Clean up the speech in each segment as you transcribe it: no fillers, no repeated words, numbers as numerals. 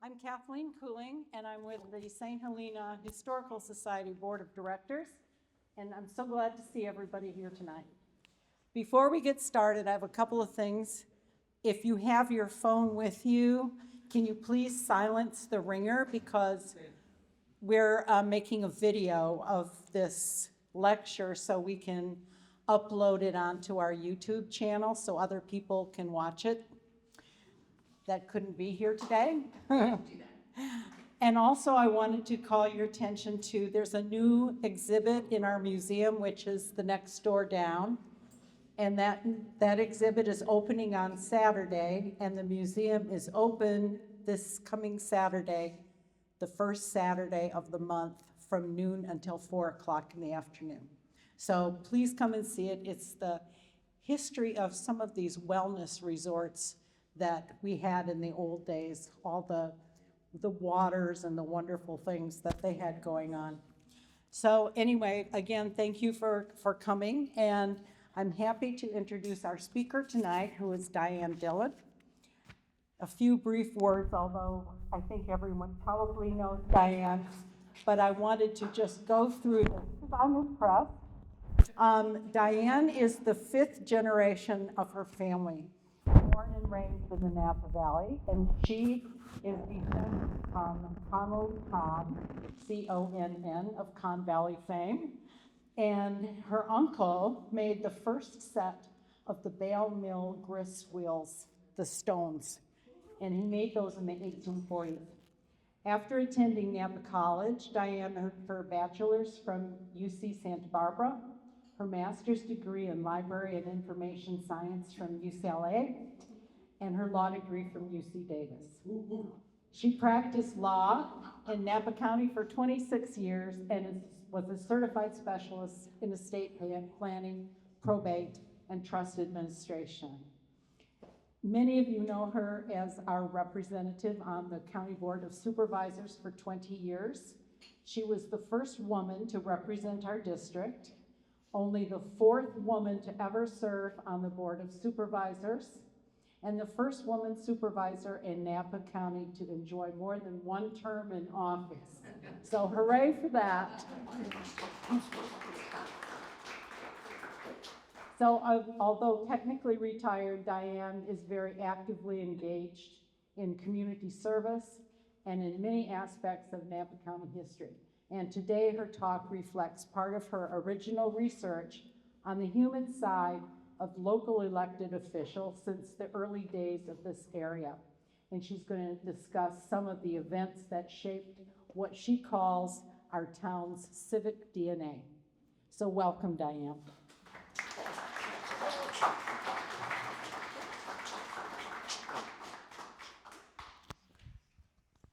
I'm Kathleen Cooling, and I'm with the St. Helena Historical Society Board of Directors, and I'm so glad to see everybody here tonight. Before we get started, I have a couple of things. If you have your phone with you, can you please silence the ringer, because we're making a video of this lecture so we can upload it onto our YouTube channel so other people can watch it that couldn't be here today. And also I wanted to call your attention to, there's a new exhibit in our museum, which is the next door down. And that exhibit is opening on Saturday, and the museum is open this coming Saturday, the first Saturday of the month, from noon until 4 o'clock in the afternoon. So please come and see it. It's the history of some of these wellness resorts that we had in the old days, all the waters and the wonderful things that they had going on. So anyway, again, thank you for coming, and I'm happy to introduce our speaker tonight, who is Diane Dillon. A few brief words, although I think everyone probably knows Diane, but I wanted to just go through this because I'm impressed. Diane is the 5th generation of her family, born and raised in the Napa Valley, and she is descended from Conn, C-O-N-N, of Conn Valley fame. And her uncle made the first set of the Bale Mill grist wheels, the stones, and he made those in the 1840s. After attending Napa College, Diane earned her bachelor's from UC Santa Barbara, her master's degree in library and information science from UCLA, and her law degree from UC Davis. She practiced law in Napa County for 26 years and was a certified specialist in estate planning, probate, and trust administration. Many of you know her as our representative on the County Board of Supervisors for 20 years. She was the first woman to represent our district, only the 4th woman to ever serve on the Board of Supervisors, and the first woman supervisor in Napa County to enjoy more than 1 term in office. So hooray for that. So although technically retired, Diane is very actively engaged in community service and in many aspects of Napa County history. And today her talk reflects part of her original research on the human side of local elected officials since the early days of this area. And she's going to discuss some of the events that shaped what she calls our town's civic DNA. So welcome, Diane.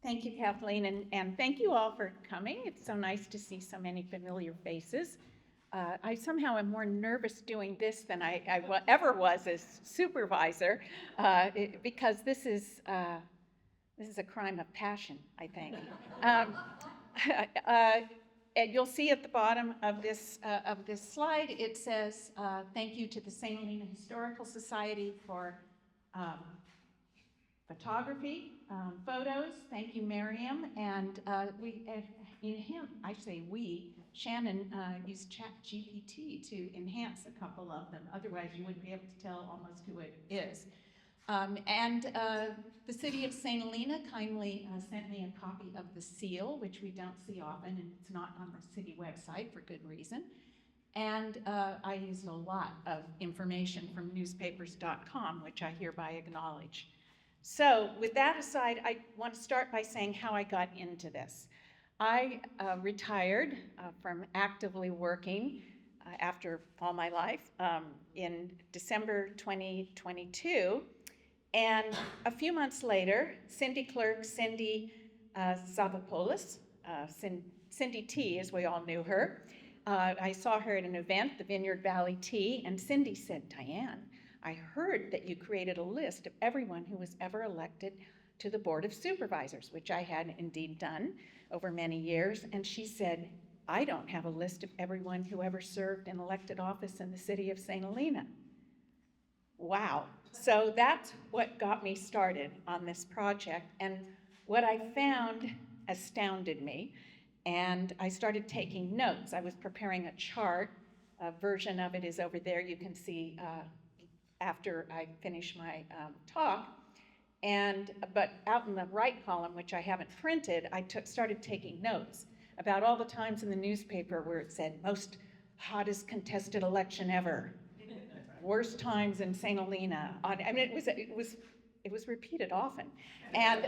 Thank you, Kathleen, and thank you all for coming. It's so nice to see so many familiar faces. I somehow am more nervous doing this than I ever was as supervisor, because this is a crime of passion, I think. And you'll see at the bottom of this slide, it says, thank you to the St. Helena Historical Society for photography, photos. Thank you, Miriam. And Shannon used ChatGPT to enhance a couple of them. Otherwise, you wouldn't be able to tell almost who it is. The city of St. Helena kindly sent me a copy of the seal, which we don't see often, and it's not on the city website for good reason. And I used a lot of information from newspapers.com, which I hereby acknowledge. So with that aside, I want to start by saying how I got into this. I retired from actively working after all my life in December 2022. And a few months later, Cindy Clerk, Cindy Zavopoulos, Cindy T, as we all knew her, I saw her at an event, the Vineyard Valley Tea, and Cindy said, Diane, I heard that you created a list of everyone who was ever elected to the Board of Supervisors, which I had indeed done over many years. And she said, I don't have a list of everyone who ever served in elected office in the city of St. Helena. Wow. So that's what got me started on this project. And What I found astounded me, and I started taking notes. I was preparing a chart. A version of it is over there. You can see after I finish my talk. But out in the right column, which I haven't printed, I started taking notes about all the times in the newspaper where it said, most hottest contested election ever, worst times in St. Helena. I mean, it was repeated often. And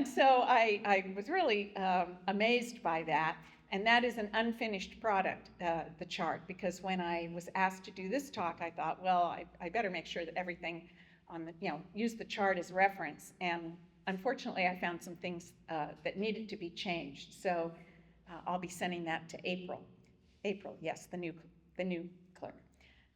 so I was really amazed by that. And that is an unfinished product, the chart, because when I was asked to do this talk, I thought, well, I better make sure that everything on the, use the chart as reference. And unfortunately, I found some things that needed to be changed. So I'll be sending that to April. April, yes, the new clerk.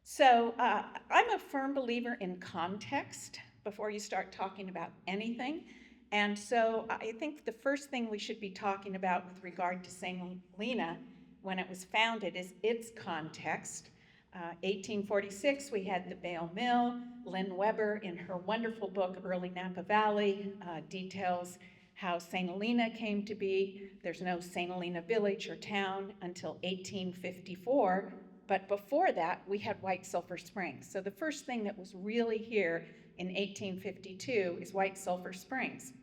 So I'm a firm believer in context before you start talking about anything. And so I think the first thing we should be talking about with regard to St. Helena when it was founded is its context. 1846, we had the Bale Mill. Lynn Weber, in her wonderful book, Early Napa Valley, details how St. Helena came to be. There's no St. Helena village or town until 1854, but before that, we had White Sulphur Springs. So the first thing that was really here in 1852 is White Sulphur Springs.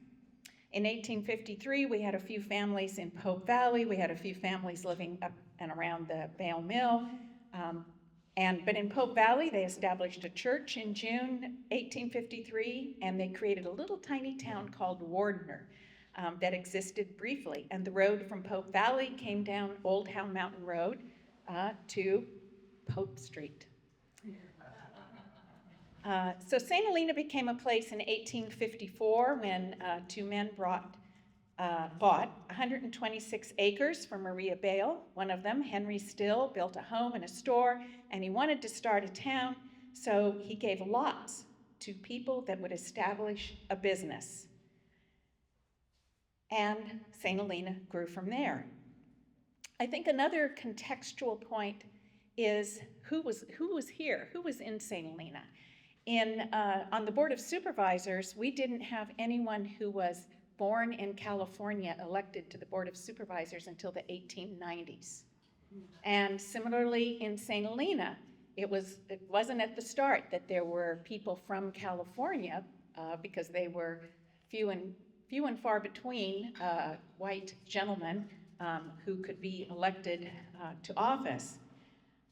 In 1853, we had a few families in Pope Valley. We had a few families living up and around the Bale Mill. But in Pope Valley, they established a church in June 1853, and they created a little tiny town called Wardner that existed briefly. And the road from Pope Valley came down Old Hound Mountain Road to Pope Street. So St. Helena became a place in 1854 when two men bought 126 acres from Maria Bale. One of them, Henry Still, built a home and a store, and he wanted to start a town, so he gave lots to people that would establish a business. And St. Helena grew from there. I think another contextual point is who was here, who was in St. Helena. On the Board of Supervisors, we didn't have anyone who was born in California elected to the Board of Supervisors until the 1890s. And similarly in St. Helena, it wasn't at the start that there were people from California because they were few and far between white gentlemen who could be elected to office.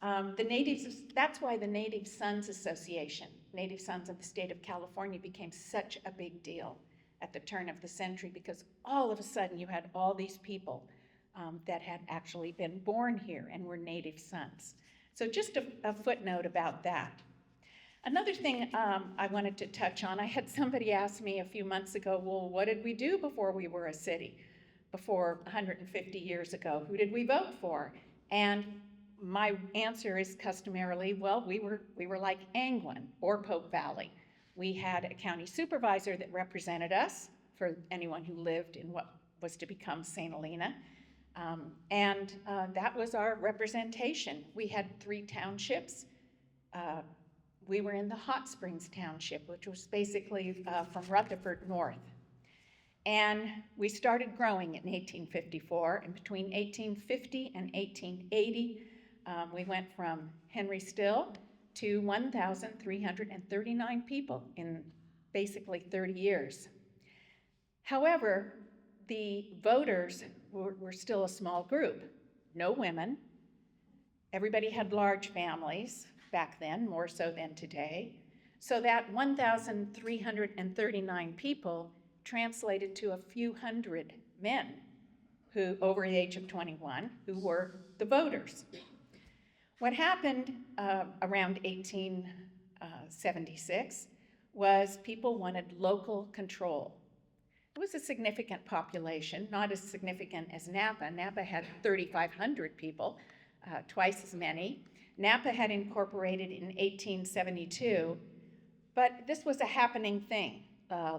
That's why the Native Sons Association, Native Sons of the state of California, became such a big deal at the turn of the century, because all of a sudden you had all these people that had actually been born here and were native sons. So just a footnote about that. Another thing I wanted to touch on, I had somebody ask me a few months ago, well, what did we do before we were a city? Before 150 years ago, who did we vote for? And my answer is customarily, well, we were like Angwin or Pope Valley. We had a county supervisor that represented us for anyone who lived in what was to become St. Helena. That was our representation. We had 3 townships. We were in the Hot Springs Township, which was basically from Rutherford north. And we started growing in 1854, and between 1850 and 1880, we went from Henry Still to 1,339 people in basically 30 years. However, the voters were still a small group. No women. Everybody had large families back then, more so than today. So that 1,339 people translated to a few hundred men who, over the age of 21, who were the voters. What happened around 1876 was people wanted local control. It was a significant population, not as significant as Napa. Napa had 3,500 people, twice as many. Napa had incorporated in 1872, but this was a happening thing,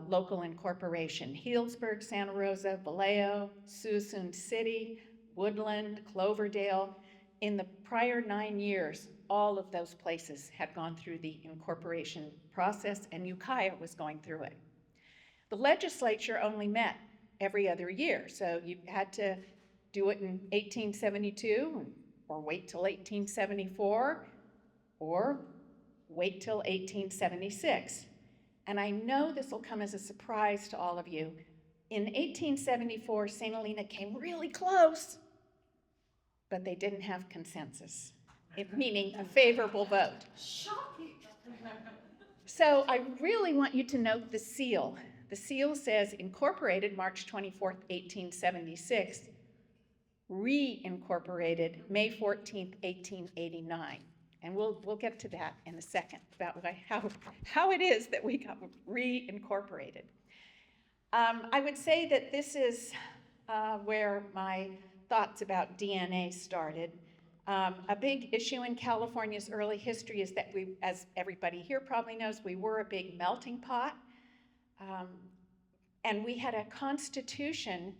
local incorporation. Healdsburg, Santa Rosa, Vallejo, Susanne City, Woodland, Cloverdale. In the prior 9 years, all of those places had gone through the incorporation process, and Ukiah was going through it. The legislature only met every other year, so you had to do it in 1872, or wait till 1874, or wait till 1876. And I know this will come as a surprise to all of you. In 1874, St. Helena came really close, but they didn't have consensus, meaning a favorable vote. Shocking. So I really want you to note the seal. The seal says incorporated March 24th, 1876, reincorporated May 14th, 1889. And we'll get to that in a second about how it is that we got reincorporated. I would say that this is where my thoughts about DNA started. A big issue in California's early history is that we, as everybody here probably knows, we were a big melting pot. And we had a constitution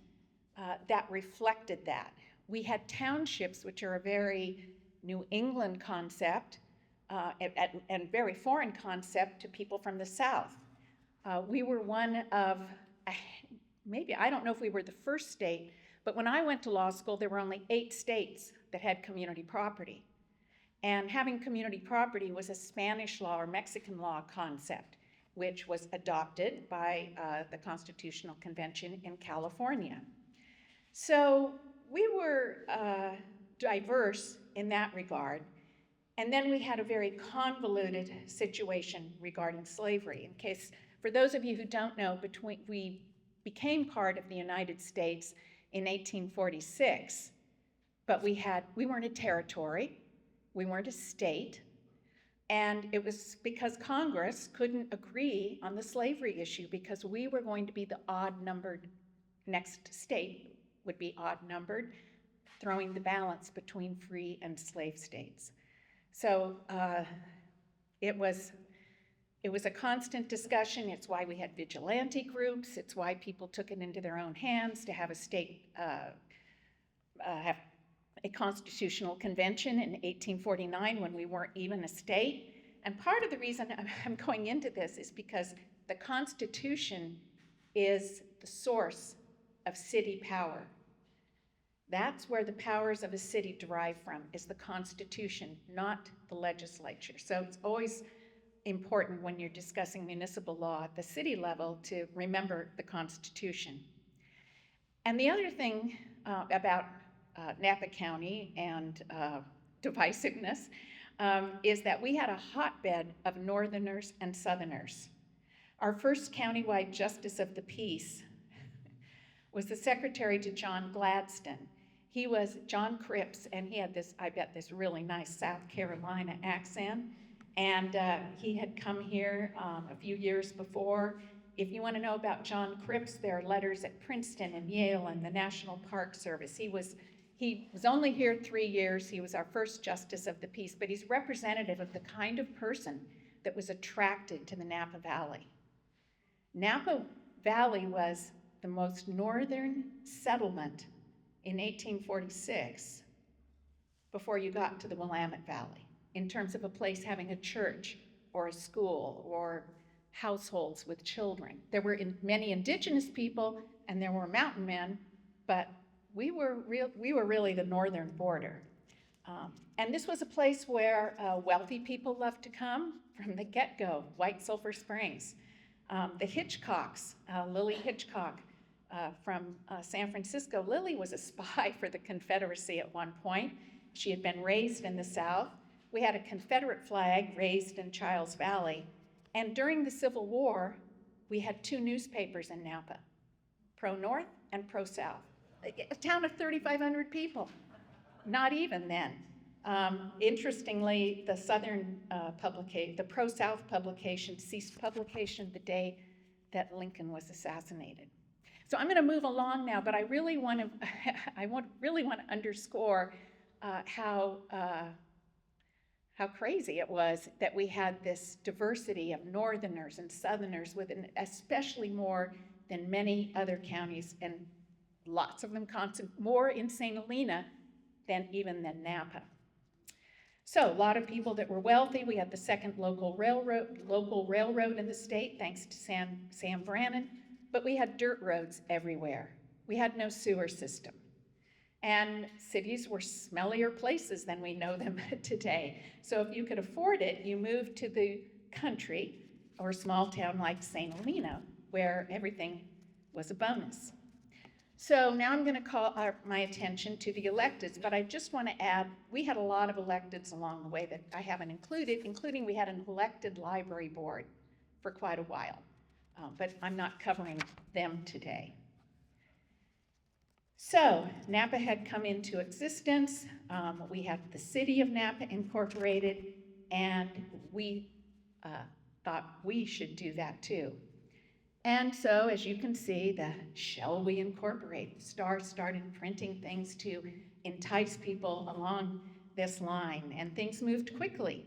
that reflected that. We had townships, which are a very New England concept and very foreign concept to people from the South. We were one of, maybe, I don't know if we were the first state, but when I went to law school, there were only 8 states that had community property. And having community property was a Spanish law or Mexican law concept, which was adopted by the Constitutional Convention in California. So we were diverse in that regard. And then we had a very convoluted situation regarding slavery. In case, for those of you who don't know, we became part of the United States in 1846, but we weren't a territory, we weren't a state, and it was because Congress couldn't agree on the slavery issue because we were going to be the odd-numbered, next state would be odd-numbered, throwing the balance between free and slave states. So it was a constant discussion. It's why we had vigilante groups. It's why people took it into their own hands to have a state, have a constitutional convention in 1849 when we weren't even a state. And part of the reason I'm going into this is because the Constitution is the source of city power. That's where the powers of a city derive from, is the Constitution, not the legislature. So it's always important when you're discussing municipal law at the city level to remember the Constitution. And the other thing about Napa County and divisiveness is that we had a hotbed of Northerners and Southerners. Our first countywide Justice of the Peace was the secretary to John Gladstone. He was John Cripps, and he had this, I bet, this really nice South Carolina accent. And he had come here a few years before. If you want to know about John Cripps, there are letters at Princeton and Yale and the National Park Service. He was only here 3 years. He was our first Justice of the Peace, but he's representative of the kind of person that was attracted to the Napa Valley. Napa Valley was the most northern settlement in 1846 before you got to the Willamette Valley, in terms of a place having a church or a school or households with children. There were many indigenous people and there were mountain men, but we were really the northern border. And this was a place where wealthy people loved to come from the get-go, White Sulphur Springs. The Hitchcocks, Lily Hitchcock from San Francisco. Lily was a spy for the Confederacy at one point. She had been raised in the South. We had a Confederate flag raised in Childs Valley. And during the Civil War, we had 2 newspapers in Napa, pro-North and pro-South. A town of 3,500 people, not even then. Interestingly, the Southern publication, the pro-South publication, ceased publication the day that Lincoln was assassinated. So I'm going to move along now, but I really want to underscore how crazy it was that we had this diversity of Northerners and Southerners, especially more than many other counties, and lots of them more in St. Helena than Napa. So a lot of people that were wealthy. We had the second local railroad in the state, thanks to Sam Brannan. but we had dirt roads everywhere. We had no sewer system. And cities were smellier places than we know them today. So if you could afford it, you moved to the country or a small town like St. Helena, where everything was a bonus. So now I'm going to call my attention to the electeds, but I just want to add, we had a lot of electeds along the way that I haven't included, including we had an elected library board for quite a while, but I'm not covering them today. So Napa had come into existence. We had the city of Napa incorporated, and we thought we should do that too. And so, as you can see, the shall we incorporate? Star started printing things to entice people along this line, and things moved quickly.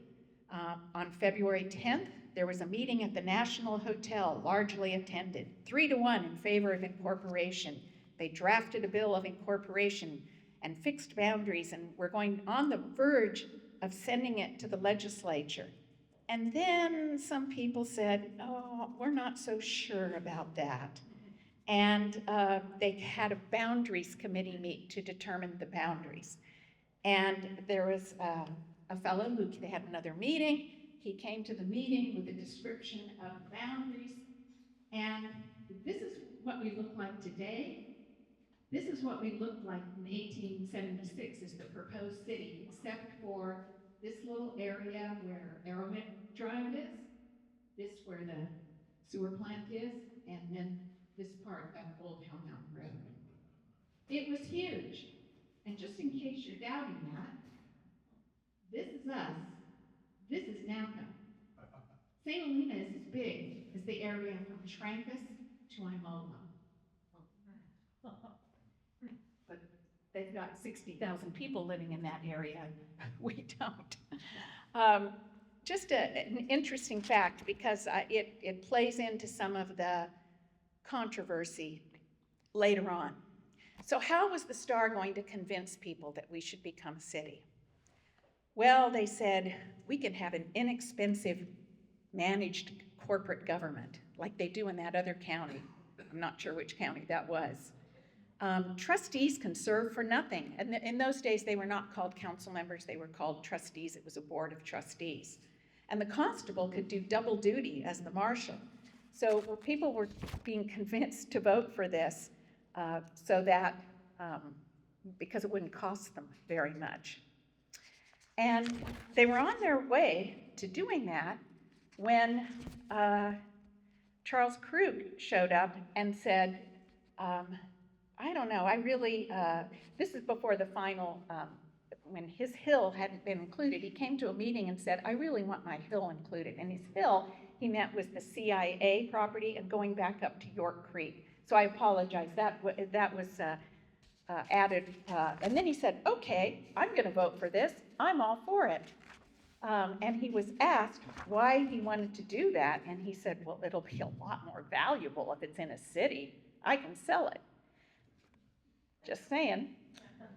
On February 10th, there was a meeting at the National Hotel, largely attended, 3-1 in favor of incorporation. They drafted a bill of incorporation and fixed boundaries, and we're going on the verge of sending it to the legislature. And then some people said, oh, we're not so sure about that. And they had a boundaries committee meet to determine the boundaries. And there was a fellow who, they had another meeting. He came to the meeting with a description of boundaries. And this is what we look like today. This is what we looked like in 1876 as the proposed city, except for this little area where Arrowhead Drive is, this where the sewer plant is, and then this part of Old Hell Mountain Road. It was huge. And just in case you're doubting that, this is us. This is Napa. St. Helena is as big as the area from Trancas to Imola. But they've got 60,000 people living in that area. We don't. Just an interesting fact, because it plays into some of the controversy later on. So how was the Star going to convince people that we should become a city? Well, they said, we can have an inexpensive managed corporate government, like they do in that other county. I'm not sure which county that was. Trustees can serve for nothing. And in those days, they were not called council members, they were called trustees. It was a board of trustees. And the constable could do double duty as the marshal. So people were being convinced to vote for this so that, because it wouldn't cost them very much. And they were on their way to doing that when Charles Krug showed up and said, I don't know, I really, this is before the final, when his hill hadn't been included, he came to a meeting and said, I really want my hill included. And his hill, he meant was the CIA property and going back up to York Creek. So I apologize, that was added. And then he said, okay, I'm gonna vote for this. I'm all for it. And he was asked why he wanted to do that. And he said, well, it'll be a lot more valuable if it's in a city. I can sell it. Just saying.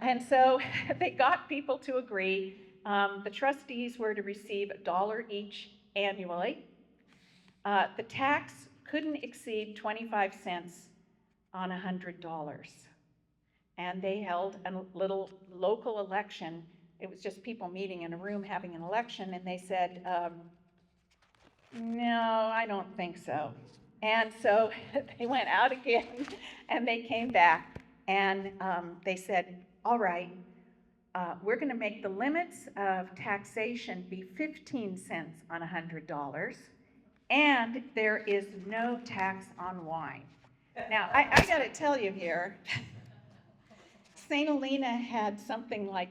And so they got people to agree. The trustees were to receive $1 each annually. The tax couldn't exceed 25 cents on $100. And they held a little local election. It was just people meeting in a room having an election, and they said, no, I don't think so. And so they went out again, and they came back, and they said, all right, we're going to make the limits of taxation be 15 cents on $100, and there is no tax on wine. Now, I got to tell you here, St. Helena had something like,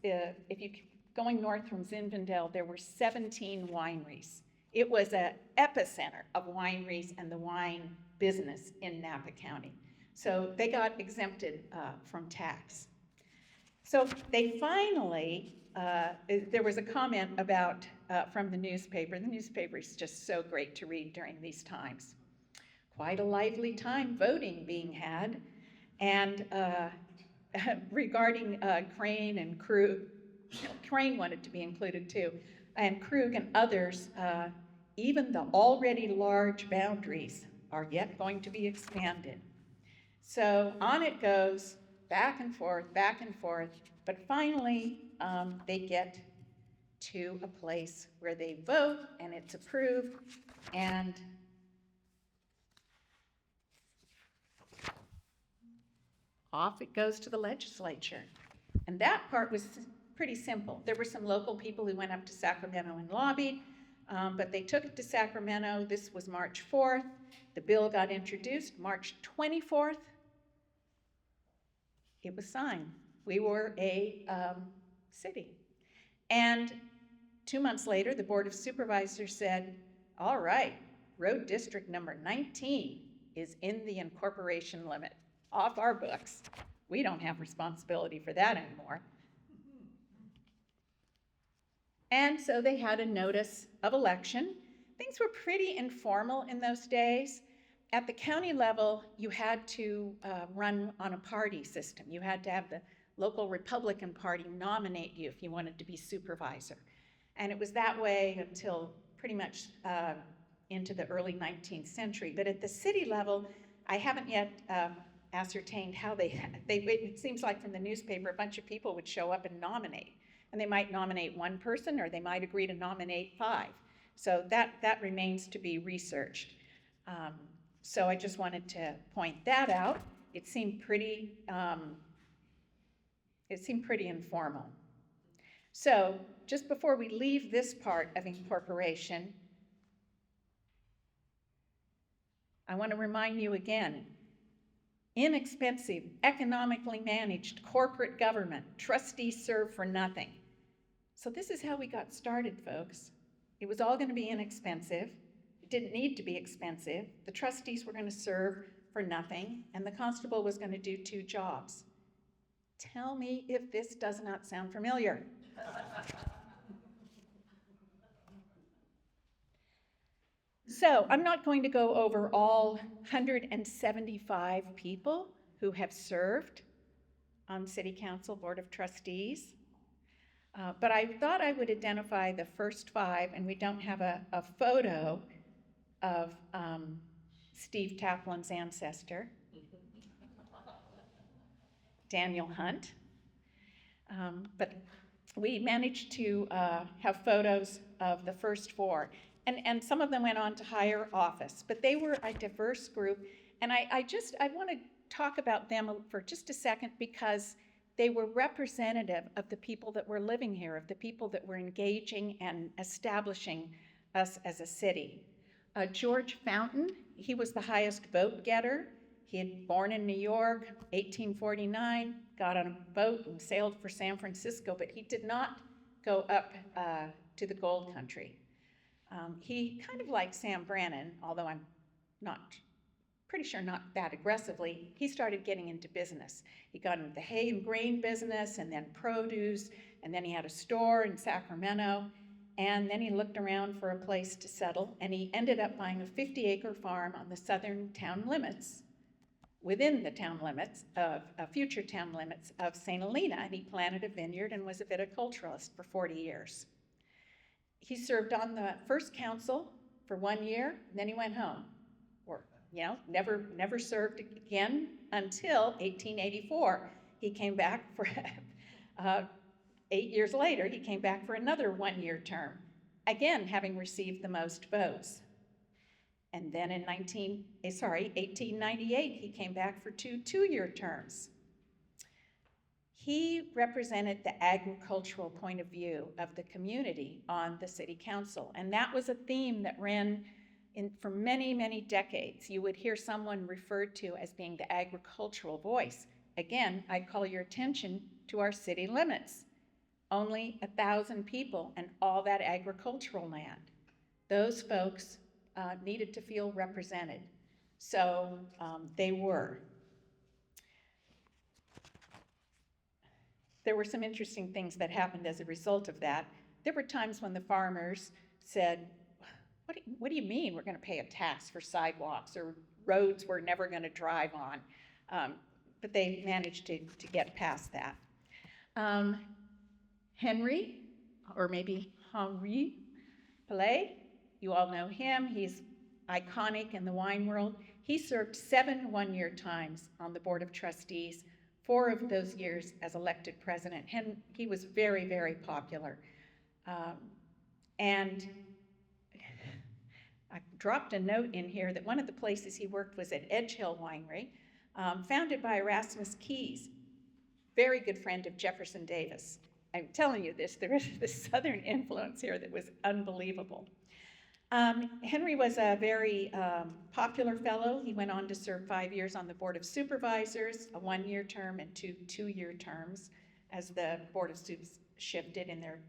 if you going north from Zinfandel, there were 17 wineries. It was an epicenter of wineries and the wine business in Napa County. So they got exempted from tax. So they finally, there was a comment about, from the newspaper. The newspaper is just so great to read during these times. Quite a lively time voting being had. And regarding Crane and Krug, Crane wanted to be included too, and Krug and others, even the already large boundaries are yet going to be expanded. So on it goes, back and forth, but finally they get to a place where they vote and it's approved, and off it goes to the legislature. And that part was pretty simple. There were some local people who went up to Sacramento and lobbied, but they took it to Sacramento. This was March 4th. The bill got introduced March 24th. It was signed. We were a city. And 2 months later, the Board of Supervisors said, all right, road district number 19 is in the incorporation limit, off our books. We don't have responsibility for that anymore. And so they had a notice of election. Things were pretty informal in those days. At the county level, you had to run on a party system. You had to have the local Republican Party nominate you if you wanted to be supervisor. And it was that way until pretty much into the early 19th century. But at the city level, I haven't yet ascertained how it seems like from the newspaper, a bunch of people would show up and nominate. And they might nominate one person, or they might agree to nominate 5. So that remains to be researched. So I just wanted to point that out. It seemed pretty informal. So just before we leave this part of incorporation, I want to remind you again, inexpensive, economically managed corporate government, trustees serve for nothing. So this is how we got started, folks. It was all going to be inexpensive. It didn't need to be expensive. The trustees were going to serve for nothing, and the constable was going to do 2 jobs. Tell me if this does not sound familiar. So I'm not going to go over all 175 people who have served on City Council, Board of Trustees, but I thought I would identify the first 5, and we don't have a photo of Steve Taplin's ancestor, Daniel Hunt, but we managed to have photos of the first 4. And some of them went on to higher office, but they were a diverse group. And I want to talk about them for just a second, because they were representative of the people that were living here, of the people that were engaging and establishing us as a city. George Fountain, he was the highest vote getter. He had born in New York, 1849, got on a boat and sailed for San Francisco, but he did not go up to the gold country. He kind of like Sam Brannan, although I'm pretty sure not that aggressively, he started getting into business. He got into the hay and grain business, and then produce, and then he had a store in Sacramento, and then he looked around for a place to settle, and he ended up buying a 50-acre farm on the southern town limits, within the town limits of future town limits of St. Helena, and he planted a vineyard and was a viticulturalist for 40 years. He served on the first council for 1 year, and then he went home. Or, never served again until 1884. He came back for 8 years later, he came back for another 1-year term, again having received the most votes. And then in 1898, he came back for 2 2-year terms. He represented the agricultural point of view of the community on the city council, and that was a theme that ran for many, many decades. You would hear someone referred to as being the agricultural voice. Again, I'd call your attention to our city limits. Only 1,000 people and all that agricultural land. Those folks needed to feel represented, so they were. There were some interesting things that happened as a result of that. There were times when the farmers said, what do you mean we're going to pay a tax for sidewalks or roads we're never going to drive on? But they managed to get past that. Henry, or maybe Henri Pellet, you all know him. He's iconic in the wine world. He served 7 one-year terms on the Board of Trustees, 4 of those years as elected president. He was very, very popular. And I dropped a note in here that one of the places he worked was at Edge Hill Winery, founded by Erasmus Keyes, very good friend of Jefferson Davis. I'm telling you this, there is this Southern influence here that was unbelievable. Henry was a very popular fellow. He went on to serve 5 years on the Board of Supervisors, a 1-year term and 2 2-year terms as the Board of Sups shifted in their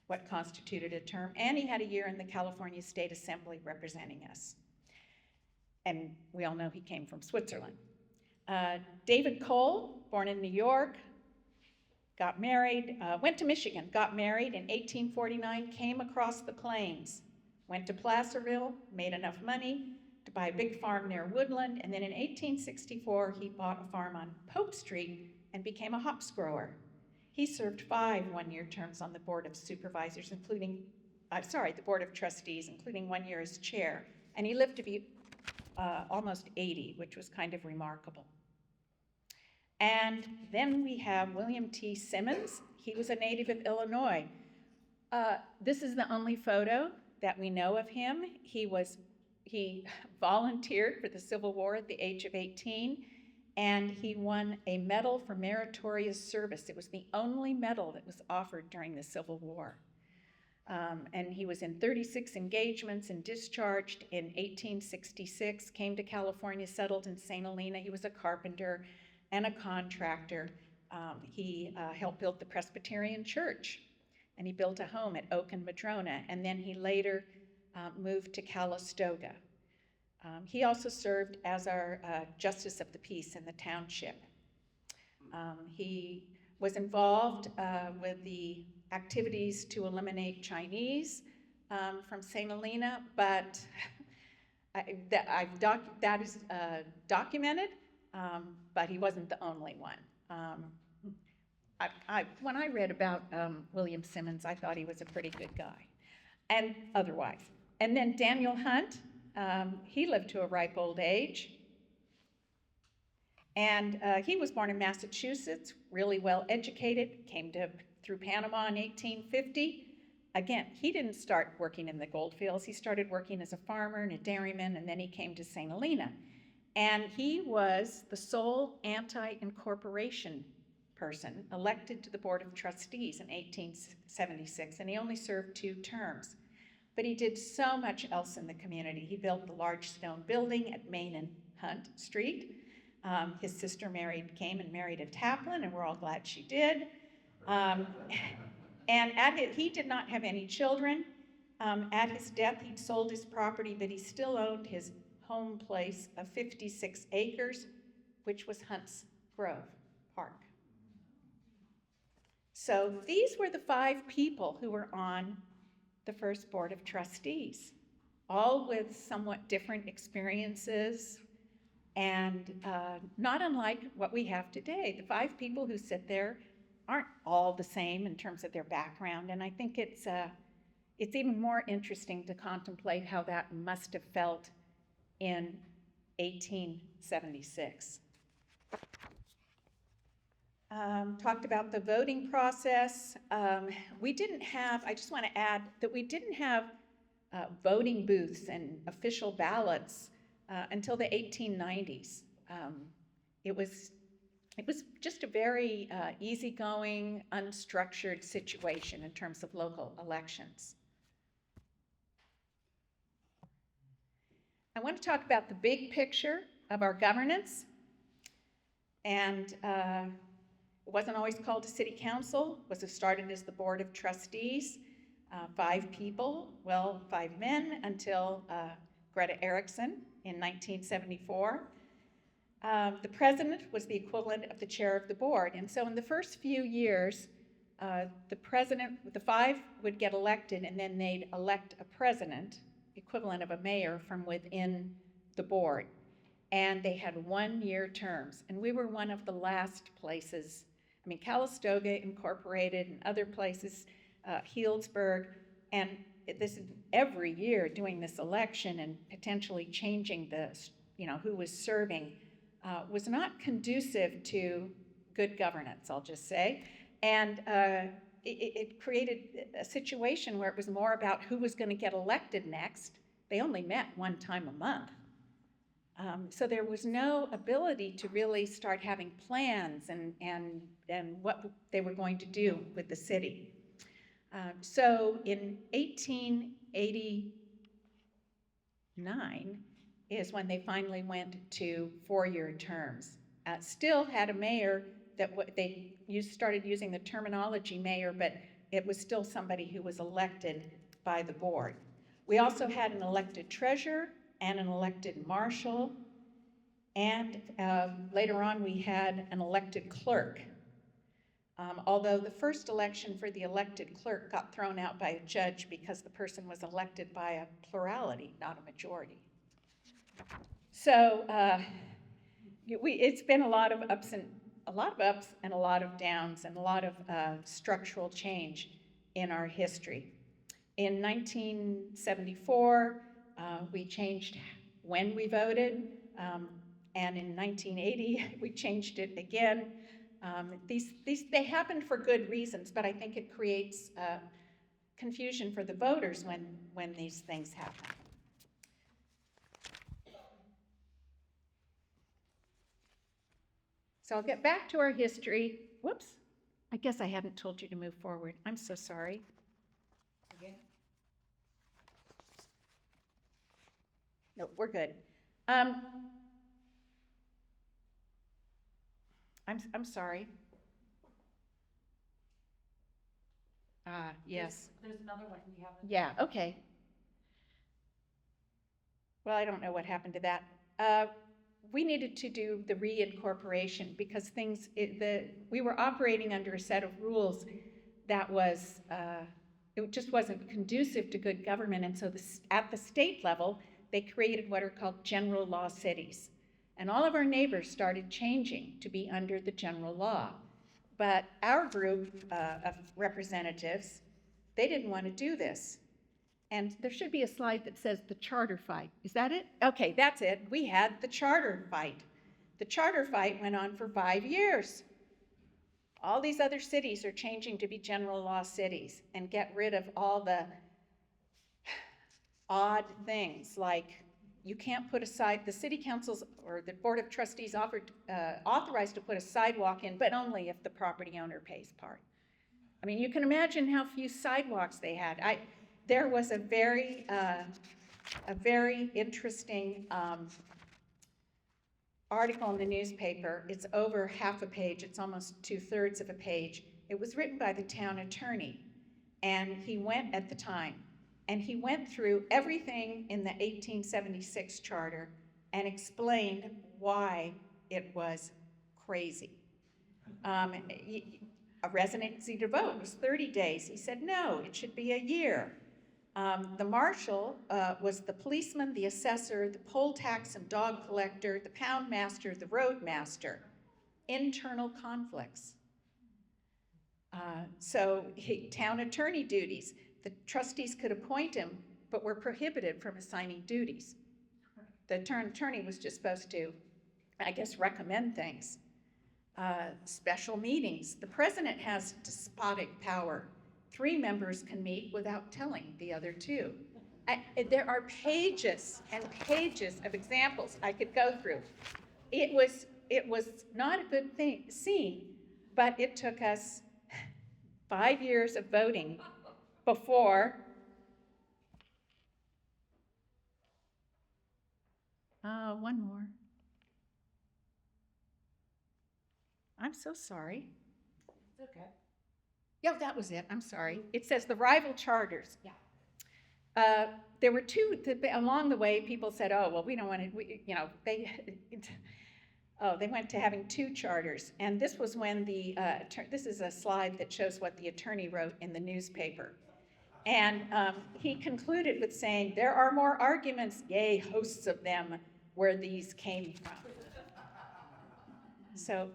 what constituted a term. And he had a year in the California State Assembly representing us. And we all know he came from Switzerland. David Cole, born in New York, got married, went to Michigan, got married in 1849, came across the plains, went to Placerville, made enough money to buy a big farm near Woodland, and then in 1864, he bought a farm on Pope Street and became a hops grower. He served 5 one-year terms on the Board of Supervisors, the Board of Trustees, including 1 year as chair, and he lived to be almost 80, which was kind of remarkable. And then we have William T. Simmons. He was a native of Illinois. This is the only photo that we know of him. He volunteered for the Civil War at the age of 18, and he won a medal for meritorious service. It was the only medal that was offered during the Civil War. And he was in 36 engagements and discharged in 1866, came to California, settled in St. Helena. He was a carpenter and a contractor. He helped build the Presbyterian Church, and he built a home at Oak and Madrona, and then he later moved to Calistoga. He also served as our Justice of the Peace in the township. He was involved with the activities to eliminate Chinese from St. Helena, but that is documented, but he wasn't the only one. When I read about William Simmons, I thought he was a pretty good guy, and otherwise. And then Daniel Hunt, he lived to a ripe old age. And he was born in Massachusetts, really well educated, came through Panama in 1850. Again, he didn't start working in the gold fields. He started working as a farmer and a dairyman, and then he came to St. Helena. And he was the sole anti-incorporation person elected to the Board of Trustees in 1876, and he only served 2 terms. But he did so much else in the community. He built the large stone building at Main and Hunt Street. His sister came and married a Taplin, and we're all glad she did. And he did not have any children. At his death, he'd sold his property, but he still owned his home place of 56 acres, which was Hunt's Grove Park. So these were the 5 people who were on the first Board of Trustees, all with somewhat different experiences, and not unlike what we have today. The 5 people who sit there aren't all the same in terms of their background, and I think it's even more interesting to contemplate how that must have felt in 1876. Talked about the voting process. I just want to add that we didn't have voting booths and official ballots until the 1890s. It was just a very easygoing, unstructured situation in terms of local elections. I want to talk about the big picture of our governance. And it wasn't always called a city council. It was started as the Board of Trustees, 5 people, 5 men, until Greta Erickson in 1974. The president was the equivalent of the chair of the board. And so in the first few years, the 5 would get elected, and then they'd elect a president, equivalent of a mayor, from within the board. And they had 1-year terms. And we were one of the last places. Calistoga Incorporated and other places, Healdsburg, and this every year doing this election and potentially changing who was serving was not conducive to good governance, I'll just say. And it created a situation where it was more about who was going to get elected next. They only met one time a month. So there was no ability to really start having plans and what they were going to do with the city. So in 1889 is when they finally went to 4-year terms. Still had a mayor that they started using the terminology mayor, but it was still somebody who was elected by the board. We also had an elected treasurer and an elected marshal, and later on we had an elected clerk. Although the first election for the elected clerk got thrown out by a judge because the person was elected by a plurality, not a majority. So it's been a lot of ups and a lot of downs and a lot of structural change in our history. In 1974, we changed when we voted, and in 1980, we changed it again. They happened for good reasons, but I think it creates confusion for the voters when these things happen. So I'll get back to our history. Whoops, I guess I hadn't told you to move forward. I'm so sorry. Okay. No, we're good. I'm sorry. Yes. There's another one we haven't. Yeah, okay. Well, I don't know what happened to that. We needed to do the reincorporation because we were operating under a set of rules that was, it just wasn't conducive to good government. And so at the state level, they created what are called general law cities. And all of our neighbors started changing to be under the general law. But our group of representatives, they didn't want to do this. And there should be a slide that says the charter fight. Is that it? Okay, that's it. We had the charter fight. The charter fight went on for 5 years. All these other cities are changing to be general law cities and get rid of all the odd things like you can't put aside, the city councils or the board of trustees authorized to put a sidewalk in, but only if the property owner pays part. I mean, you can imagine how few sidewalks they had. There was a very interesting article in the newspaper. It's over half a page. It's almost 2/3 of a page. It was written by the town attorney, and he went at the time, and he went through everything in the 1876 charter and explained why it was crazy. A residency to vote was 30 days. He said, no, it should be a year. The marshal was the policeman, the assessor, the poll tax and dog collector, the pound master, the road master. Internal conflicts. Town attorney duties. The trustees could appoint him, but were prohibited from assigning duties. The town attorney was just supposed to, I guess, recommend things. Special meetings. The president has despotic power. 3 members can meet without telling the other 2. There are pages and pages of examples I could go through. It was not a good scene, but it took us 5 years of voting before. One more. I'm so sorry. It's okay. Yeah, that was it. I'm sorry. It says the rival charters. Yeah. There were 2 along the way. People said, "Oh, well, we don't want to." They went to having 2 charters, and this was when this is a slide that shows what the attorney wrote in the newspaper, and he concluded with saying, "There are more arguments, yea, hosts of them, where these came from." So,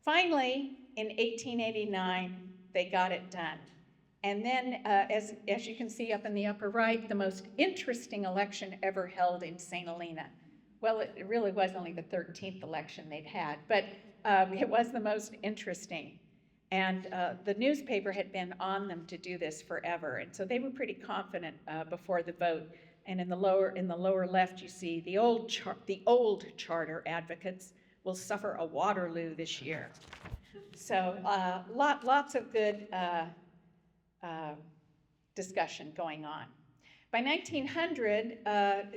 finally, in 1889. They got it done. And then, as you can see up in the upper right, the most interesting election ever held in St. Helena. Well, it really was only the 13th election they'd had, but it was the most interesting. And the newspaper had been on them to do this forever, and so they were pretty confident before the vote. And in the lower left, you see the old charter advocates will suffer a Waterloo this year. So lots of good discussion going on. By 1900, the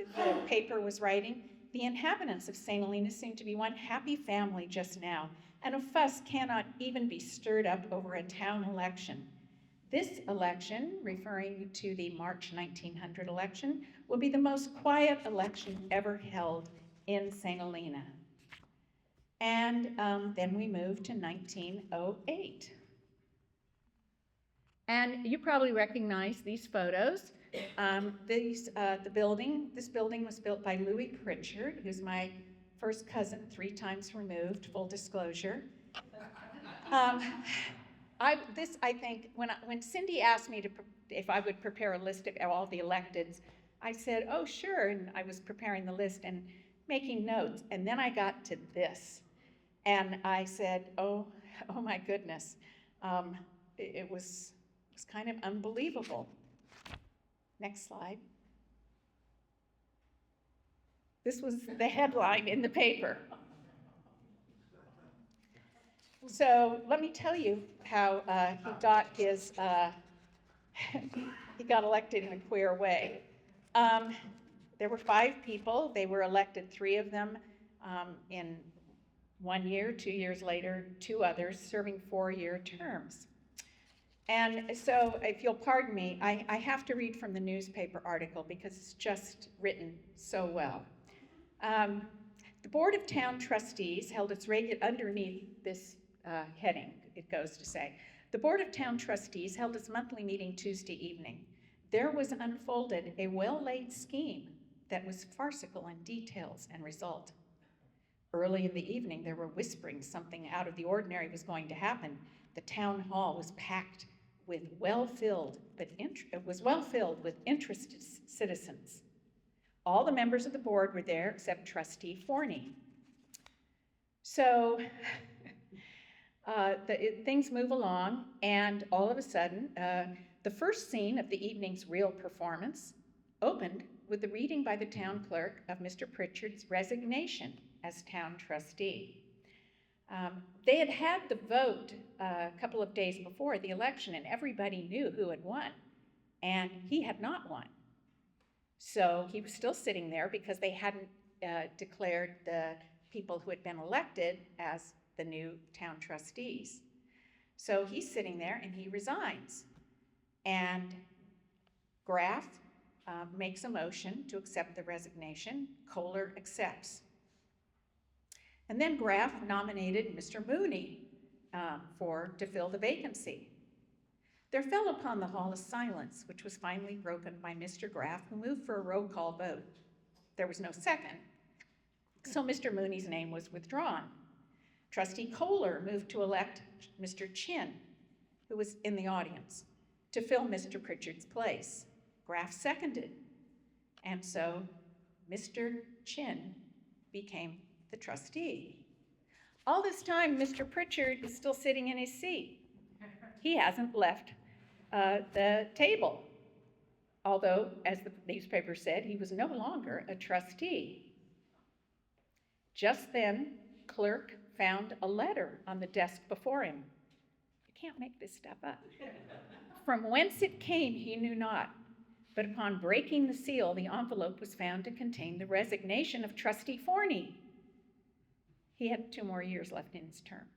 paper was writing, the inhabitants of St. Helena seem to be one happy family just now, and a fuss cannot even be stirred up over a town election. This election, referring to the March 1900 election, will be the most quiet election ever held in St. Helena. And then we move to 1908. And you probably recognize these photos. This building was built by Louis Pritchard, who's my first cousin, 3 times removed, full disclosure. I think, when Cindy asked me if I would prepare a list of all the electeds, I said, oh, sure, and I was preparing the list and making notes, and then I got to this, and I said, oh my goodness, it was kind of unbelievable. Next slide. This was the headline in the paper. So let me tell you how he got his, he got elected in a queer way. There were 5 people. They were elected, 3 of them in 1 year, 2 years later, 2 others serving 4-year terms. And so if you'll pardon me, I have to read from the newspaper article because it's just written so well. The Board of Town Trustees held its regular, underneath this heading, it goes to say, the Board of Town Trustees held its monthly meeting Tuesday evening. There was unfolded a well-laid scheme that was farcical in details and result. Early in the evening, there were whisperings something out of the ordinary was going to happen. The town hall was packed with well-filled with interested citizens. All the members of the board were there except Trustee Forney. So things move along, and all of a sudden, the first scene of the evening's real performance opened with the reading by the town clerk of Mr. Pritchard's resignation as town trustee. They had had the vote a couple of days before the election, and everybody knew who had won, and he had not won. So he was still sitting there because they hadn't declared the people who had been elected as the new town trustees. So he's sitting there and he resigns. And Graff makes a motion to accept the resignation. Kohler accepts. And then Graff nominated Mr. Mooney to fill the vacancy. There fell upon the hall a silence, which was finally broken by Mr. Graff, who moved for a roll call vote. There was no second, so Mr. Mooney's name was withdrawn. Trustee Kohler moved to elect Mr. Chin, who was in the audience, to fill Mr. Pritchard's place. Graff seconded, and so Mr. Chin became the trustee. All this time, Mr. Pritchard is still sitting in his seat. He hasn't left the table, although, as the newspaper said, he was no longer a trustee. Just then, clerk found a letter on the desk before him. You can't make this stuff up. From whence it came, he knew not, but upon breaking the seal, the envelope was found to contain the resignation of Trustee Forney. He had 2 more years left in his term.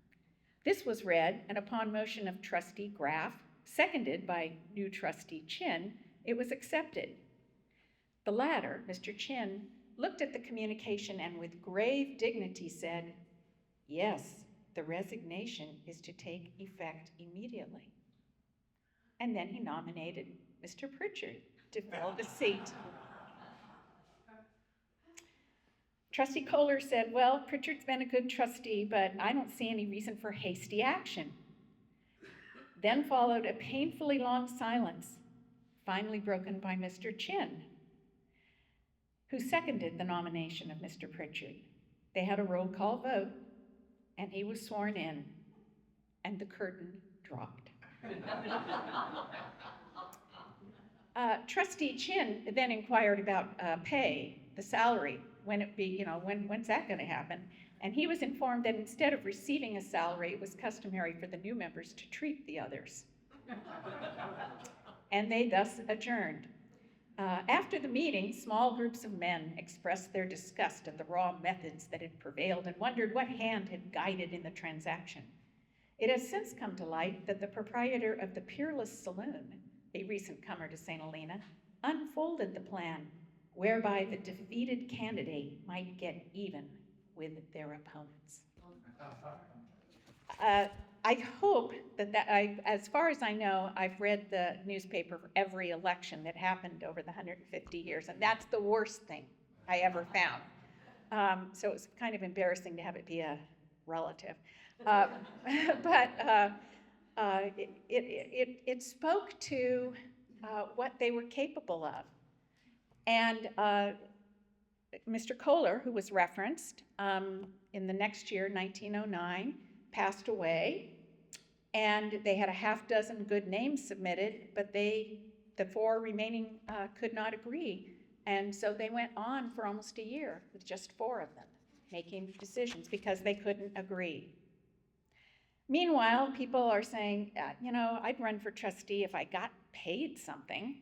This was read, and upon motion of Trustee Graff, seconded by new Trustee Chin, it was accepted. The latter, Mr. Chin, looked at the communication and with grave dignity said, "Yes, the resignation is to take effect immediately." And then he nominated Mr. Pritchard to fill the seat. Trustee Kohler said, "Well, Pritchard's been a good trustee, but I don't see any reason for hasty action." Then followed a painfully long silence, finally broken by Mr. Chin, who seconded the nomination of Mr. Pritchard. They had a roll call vote, and he was sworn in, and the curtain dropped. Trustee Chin then inquired about pay, the salary, when's that going to happen? And he was informed that instead of receiving a salary, it was customary for the new members to treat the others. And they thus adjourned. After the meeting, small groups of men expressed their disgust at the raw methods that had prevailed and wondered what hand had guided in the transaction. It has since come to light that the proprietor of the Peerless Saloon, a recent comer to St. Helena, unfolded the plan whereby the defeated candidate might get even with their opponents. I hope as far as I know, I've read the newspaper for every election that happened over the 150 years, and that's the worst thing I ever found. So it was kind of embarrassing to have it be a relative. It spoke to what they were capable of. And Mr. Kohler, who was referenced in the next year, 1909, passed away, and they had a half dozen good names submitted, but the four remaining could not agree. And so they went on for almost a year with just four of them making decisions because they couldn't agree. Meanwhile, people are saying, I'd run for trustee if I got paid something.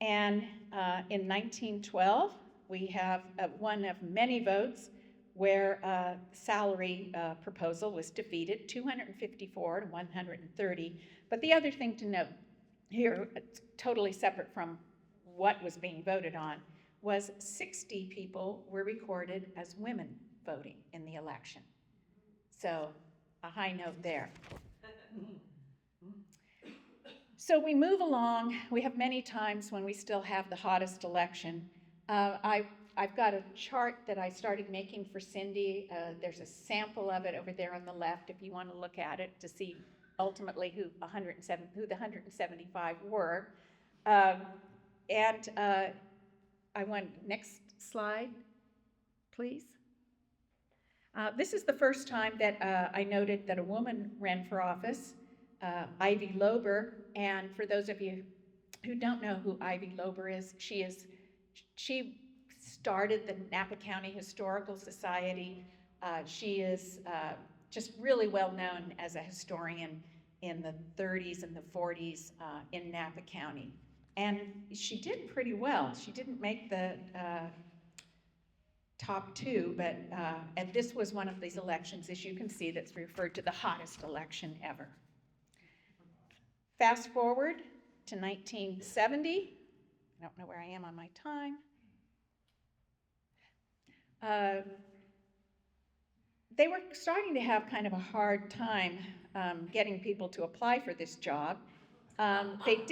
And in 1912, we have one of many votes where salary proposal was defeated, 254 to 130. But the other thing to note here, totally separate from what was being voted on, was 60 people were recorded as women voting in the election. So a high note there. So we move along. We have many times when we still have the hottest election. I've got a chart that I started making for Cindy. There's a sample of it over there on the left if you want to look at it to see ultimately who the 175 were. I want next slide, please. This is the first time that I noted that a woman ran for office, Ivy Lober. And for those of you who don't know who Ivy Lober is, she started the Napa County Historical Society. She is just really well known as a historian in the 30s and the 40s in Napa County. And she did pretty well. She didn't make the top two, but and this was one of these elections, as you can see, that's referred to the hottest election ever. Fast forward to 1970. I don't know where I am on my time. They were starting to have kind of a hard time getting people to apply for this job. They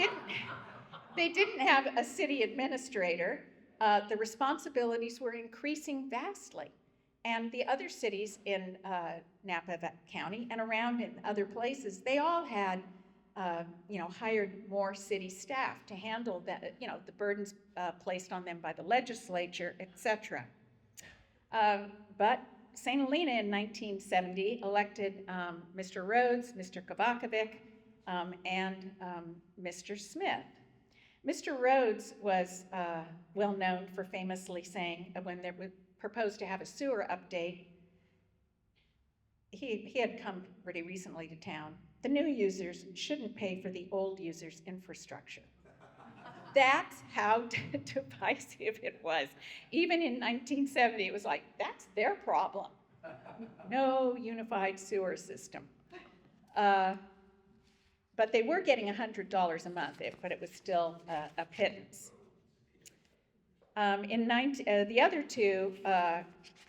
didn't have a city administrator. The responsibilities were increasing vastly. And the other cities in Napa County and around in other places, they all had hired more city staff to handle that, the burdens placed on them by the legislature, etc. But St. Helena in 1970 elected Mr. Rhodes, Mr. Kovakovic, and Mr. Smith. Mr. Rhodes was well known for famously saying when they were proposed to have a sewer update, he had come pretty recently to town. The new users shouldn't pay for the old users' infrastructure. That's how divisive it was. Even in 1970, it was like, that's their problem. No unified sewer system. But they were getting $100 a month, but it was still a pittance. The other two,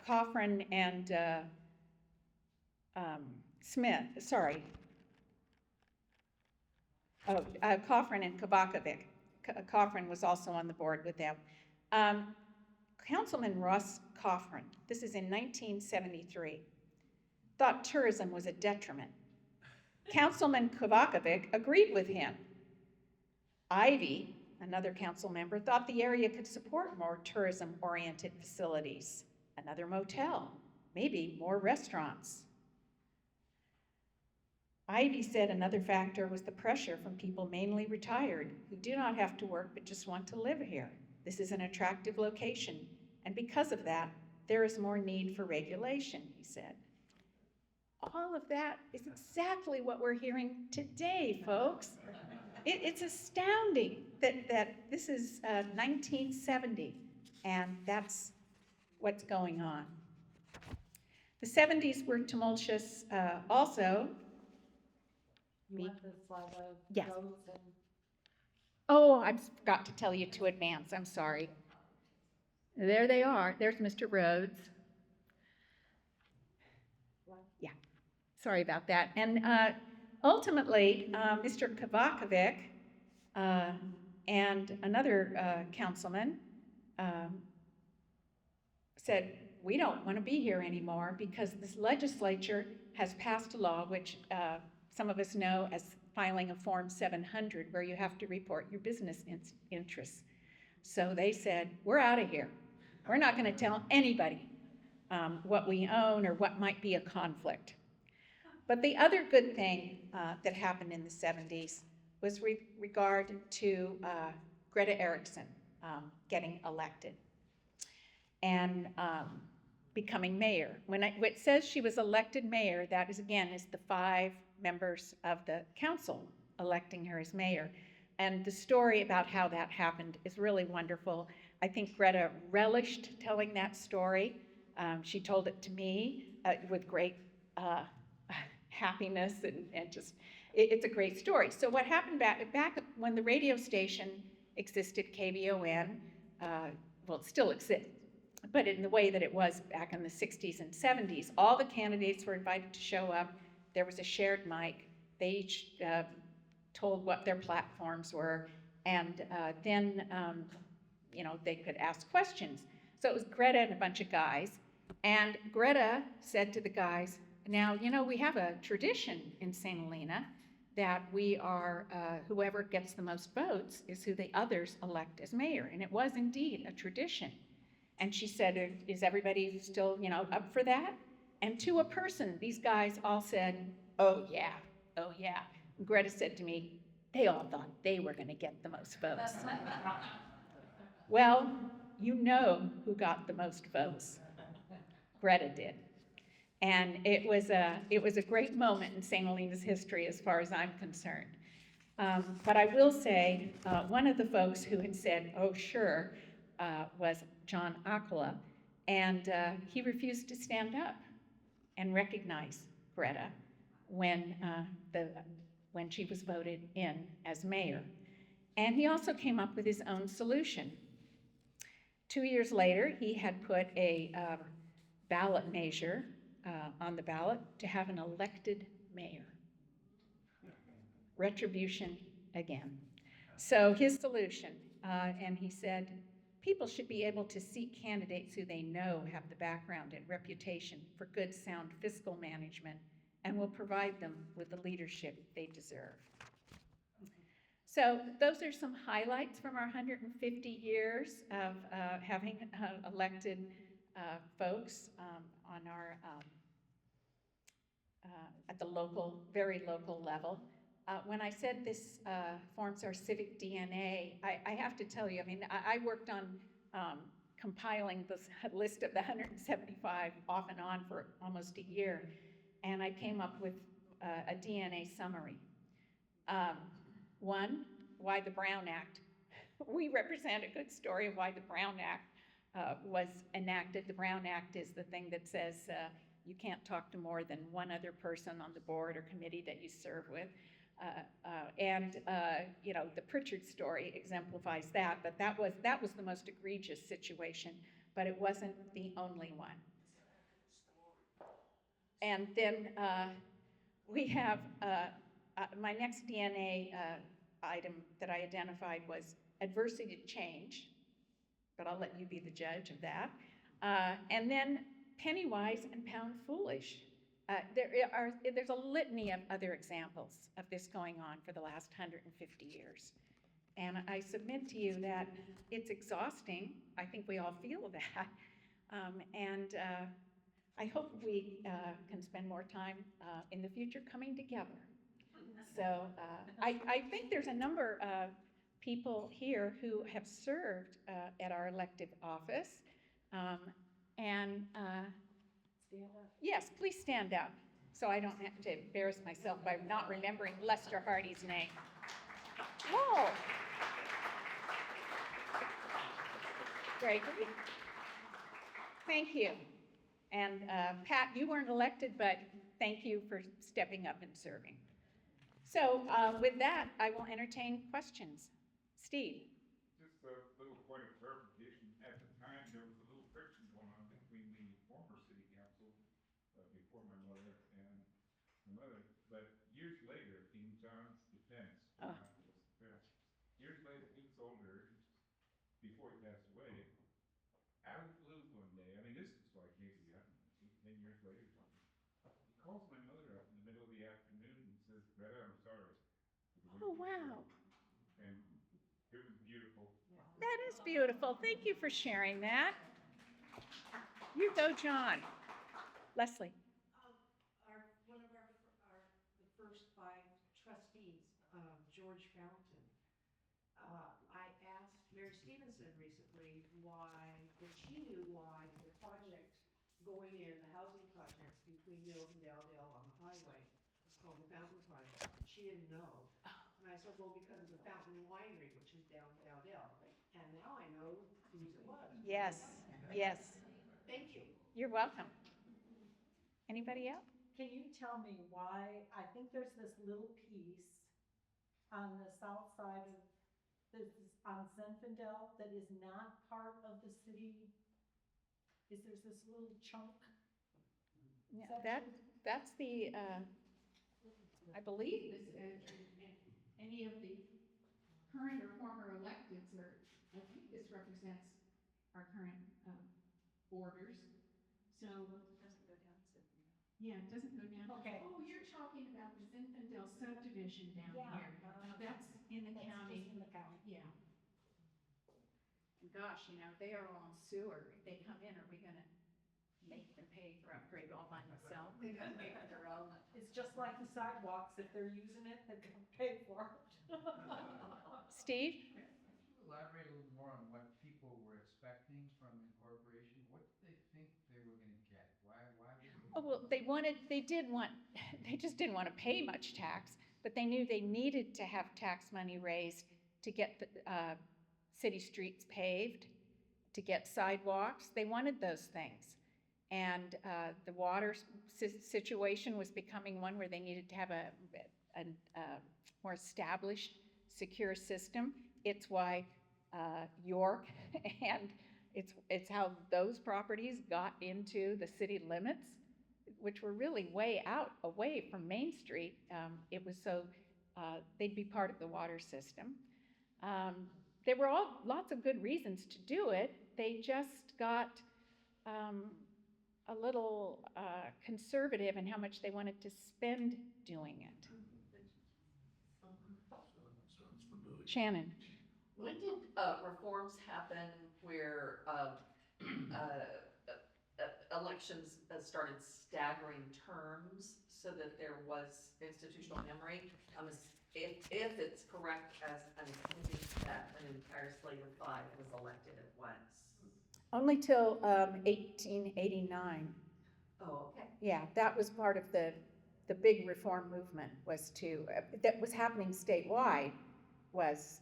Coffrin and Smith, sorry. Coffrin and Kovakovic. Coffrin was also on the board with them. Councilman Ross Coffrin, this is in 1973, thought tourism was a detriment. Councilman Kovakovic agreed with him. Ivy, another council member, thought the area could support more tourism-oriented facilities, another motel, maybe more restaurants. Ivy said another factor was the pressure from people mainly retired who do not have to work but just want to live here. This is an attractive location, and because of that, there is more need for regulation, he said. All of that is exactly what we're hearing today, folks. It's astounding that this is 1970, and that's what's going on. The 70s were tumultuous also. You want the slide of Yes. roads and Oh, I forgot to tell you to advance, I'm sorry. There they are, there's Mr. Rhodes. Yeah, sorry about that. And ultimately, Mr. Kovakovic and another councilman said, we don't want to be here anymore because this legislature has passed a law which some of us know as filing a Form 700 where you have to report your business interests. So they said, we're out of here. We're not going to tell anybody what we own or what might be a conflict. But the other good thing that happened in the 70s was regard to Greta Erickson getting elected and becoming mayor. When it says she was elected mayor, that is again is the 5 members of the council electing her as mayor. And the story about how that happened is really wonderful. I think Greta relished telling that story. She told it to me with great happiness and just, it's a great story. So what happened back when the radio station existed, KBON, well, it still exists, but in the way that it was back in the 60s and 70s, all the candidates were invited to show up. There was a shared mic. They each told what their platforms were, and then you know, they could ask questions. So it was Greta and a bunch of guys, and Greta said to the guys, now, you know, we have a tradition in St. Helena that we are, whoever gets the most votes is who the others elect as mayor, and it was indeed a tradition. And she said, is everybody still, you know, up for that? And to a person, these guys all said, oh yeah, oh yeah. And Greta said to me, they all thought they were gonna get the most votes. Well, you know who got the most votes. Greta did. And it was a great moment in St. Helena's history as far as I'm concerned. But I will say, one of the folks who had said, oh sure, was John Aquila, and he refused to stand up and recognize Greta when she was voted in as mayor. And he also came up with his own solution. 2 years later, he had put a ballot measure on the ballot to have an elected mayor. Retribution again. So his solution, and he said, people should be able to seek candidates who they know have the background and reputation for good, sound fiscal management and will provide them with the leadership they deserve. So those are some highlights from our 150 years of having elected folks on our at the local, very local level. When I said this forms our civic DNA, I have to tell you, I mean, I worked on compiling this list of the 175 off and on for almost a year, and I came up with a DNA summary. 1, why the Brown Act. We represent a good story of why the Brown Act was enacted. The Brown Act is the thing that says you can't talk to more than one other person on the board or committee that you serve with. You know, the Pritchard story exemplifies that, but that was the most egregious situation, but it wasn't the only one. And then we have, my next DNA item that I identified was adversity to change, but I'll let you be the judge of that. And then penny wise and pound foolish. There's a litany of other examples of this going on for the last 150 years. And I submit to you that it's exhausting. I think we all feel that. And I hope we can spend more time in the future coming together. So I think there's a number of people here who have served at our elected office. And yes, please stand up so I don't have to embarrass myself by not remembering Lester Hardy's name. Whoa! Gregory. Thank you. And Pat, you weren't elected, but thank you for stepping up and serving. So with that, I will entertain questions. Steve. Just a little point of clarification. At the time, there was a little friction going on between the former city council before my mother and my mother. But years later, in John's defense, years later, he was older, before he passed away, out of the blue one day, I mean, this is like maybe 10 years later, he calls my mother up in the middle of the afternoon and says, Greta, I'm sorry. Oh, wow. And it was beautiful. That is beautiful. Thank you for sharing that. You go, John. Leslie. The first 5 trustees, George Fountain. I asked Mary Stevenson recently why, if she knew why the project going in, the housing project between Mills and Dowdale on the highway was called the Fountain Project. She didn't know. And I said, well, because of the Fountain Winery, which is down in Dowdale. And now I know whose it was. Yes, yes. Thank you. You're welcome. Anybody else? Can you tell me why, I think there's this little piece on the south side of, on Zinfandel that is not part of the city? There's this little chunk? Yeah, that's the, I believe this, any of the current or former electeds, or I think this represents our current borders. So it doesn't go down Zinfandel. Yeah, it doesn't go down. Okay. Oh, you're talking about the Zinfandel subdivision down here. Now that's in the county. Just in the county. Yeah. And gosh, you know, they are on sewer. If they come in, are we gonna make them pay for upgrade all by themselves? They're gonna make it their own. It's just like the sidewalks, if they're using it, they're gonna pay for it. Steve? Could you elaborate a little more on what people were expecting from incorporation? What did they think they were gonna get? Why would they? Oh, well, they just didn't want to pay much tax, but they knew they needed to have tax money raised to get the city streets paved, to get sidewalks. They wanted those things. And the water situation was becoming one where they needed to have a more established, secure system. It's why York and it's how those properties got into the city limits, which were really way out, away from Main Street. It was so they'd be part of the water system. There were lots of good reasons to do it. They just got a little conservative in how much they wanted to spend doing it. Shannon. When did reforms happen where elections started staggering terms so that there was institutional memory? If it's correct as an opinion that an entire slate of 5 was elected at once. Only till 1889. Oh, okay. Yeah, that was part of the big reform movement was that was happening statewide was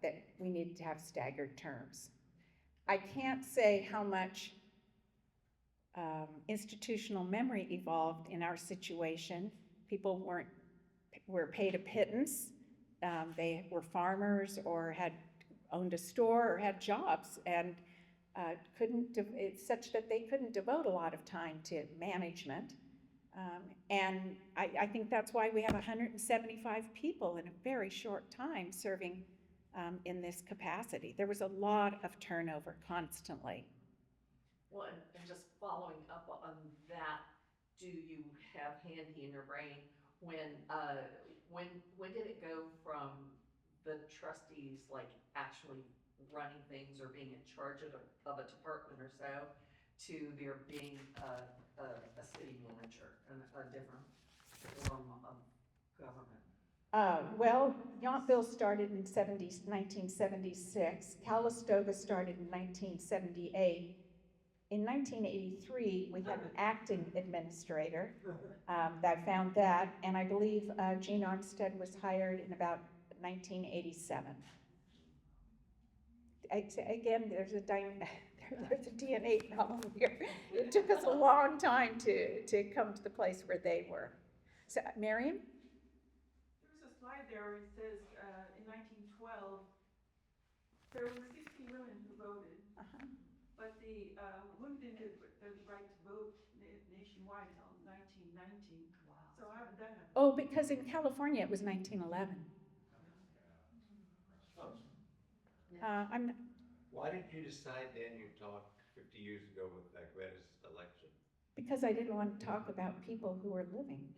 that we needed to have staggered terms. I can't say how much institutional memory evolved in our situation. People were paid a pittance. They were farmers or had owned a store or had jobs and it's such that they couldn't devote a lot of time to management. And I think that's why we have 175 people in a very short time serving in this capacity. There was a lot of turnover constantly. Well, and just following up on that, do you have handy in your brain when, when did it go from the trustees like actually running things or being in charge of a department or so to there being a city manager and a different form of government? Well, Yountville started in 1976. Calistoga started in 1978. In 1983, we had an acting administrator. I found that, and I believe Gene Armstead was hired in about 1987. Again, there's a DNA problem here. It took us a long time to come to the place where they were. So, Miriam? There's a slide there where it says, in 1912, there were 60 women who voted, but the women didn't get the right to vote nationwide until 1919. Wow. So how did that happen? Oh, because in California it was 1911. Why did you decide then you talked 50 years ago with that Greta's election? Because I didn't want to talk about people who were living.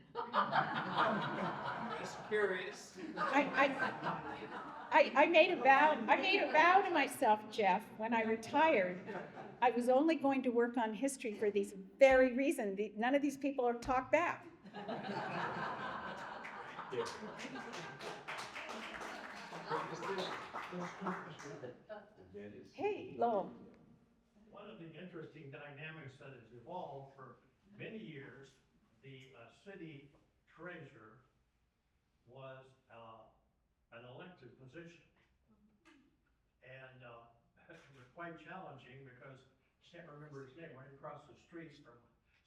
Just curious. I made a vow to myself, Jeff, when I retired. I was only going to work on history for these very reasons. None of these people are talked back. Hey, Lowell. One of the interesting dynamics that has evolved for many years, the city treasurer was an elected position. And it was quite challenging because I can't remember his name, right across the street from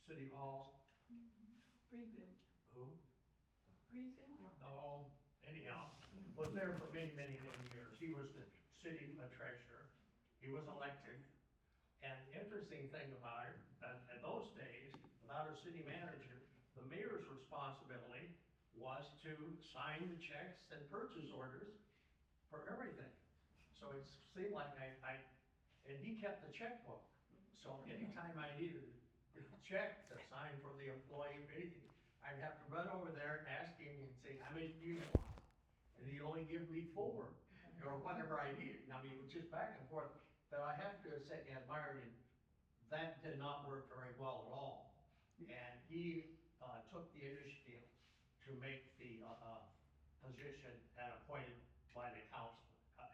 City Hall. Greenfield. Who? Greenfield? Oh, anyhow, was there for many, many, many years. He was the city treasurer. He was elected. And the interesting thing about it, in those days, without a city manager, the mayor's responsibility was to sign the checks and purchase orders for everything. So it seemed like and he kept the checkbook. So anytime I needed a check to sign from the employee, anything, I'd have to run over there and ask him and say, how many do you want? And he'd only give me 4, or whatever I needed. I mean, it was just back and forth. But I have to say, admired him, that did not work very well at all. And he took the initiative to make the position and appointed by the council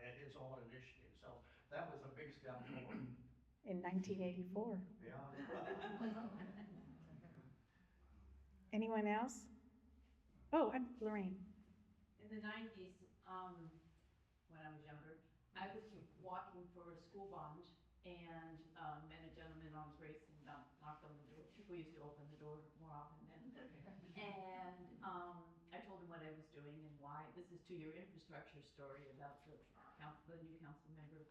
at his own initiative. So that was a big step forward. In 1984. Yeah. Anyone else? Oh, I'm Lorraine. In the 90s, when I was younger, I was walking for a school bond, and a gentleman on his race and knocked on the door. People used to open the door more often then. And I told him what I was doing and why. This is to your infrastructure story about the new council member.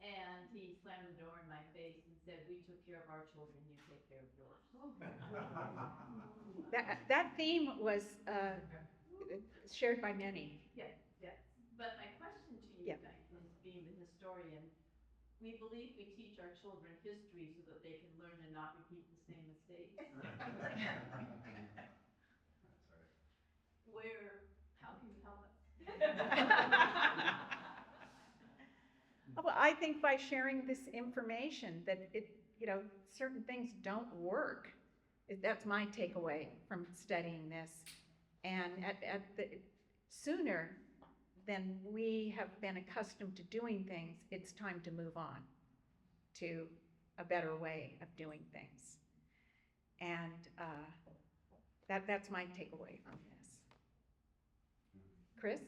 And he slammed the door in my face and said, "We took care of our children, you take care of yours." That theme was shared by many. Yes, yes. But my question to you, Yeah. Diane, is being the historian, we believe we teach our children history so that they can learn and not repeat the same mistakes. How can you help us? Well, I think by sharing this information that certain things don't work. That's my takeaway from studying this. And sooner than we have been accustomed to doing things, it's time to move on to a better way of doing things. And that's my takeaway from this. Chris?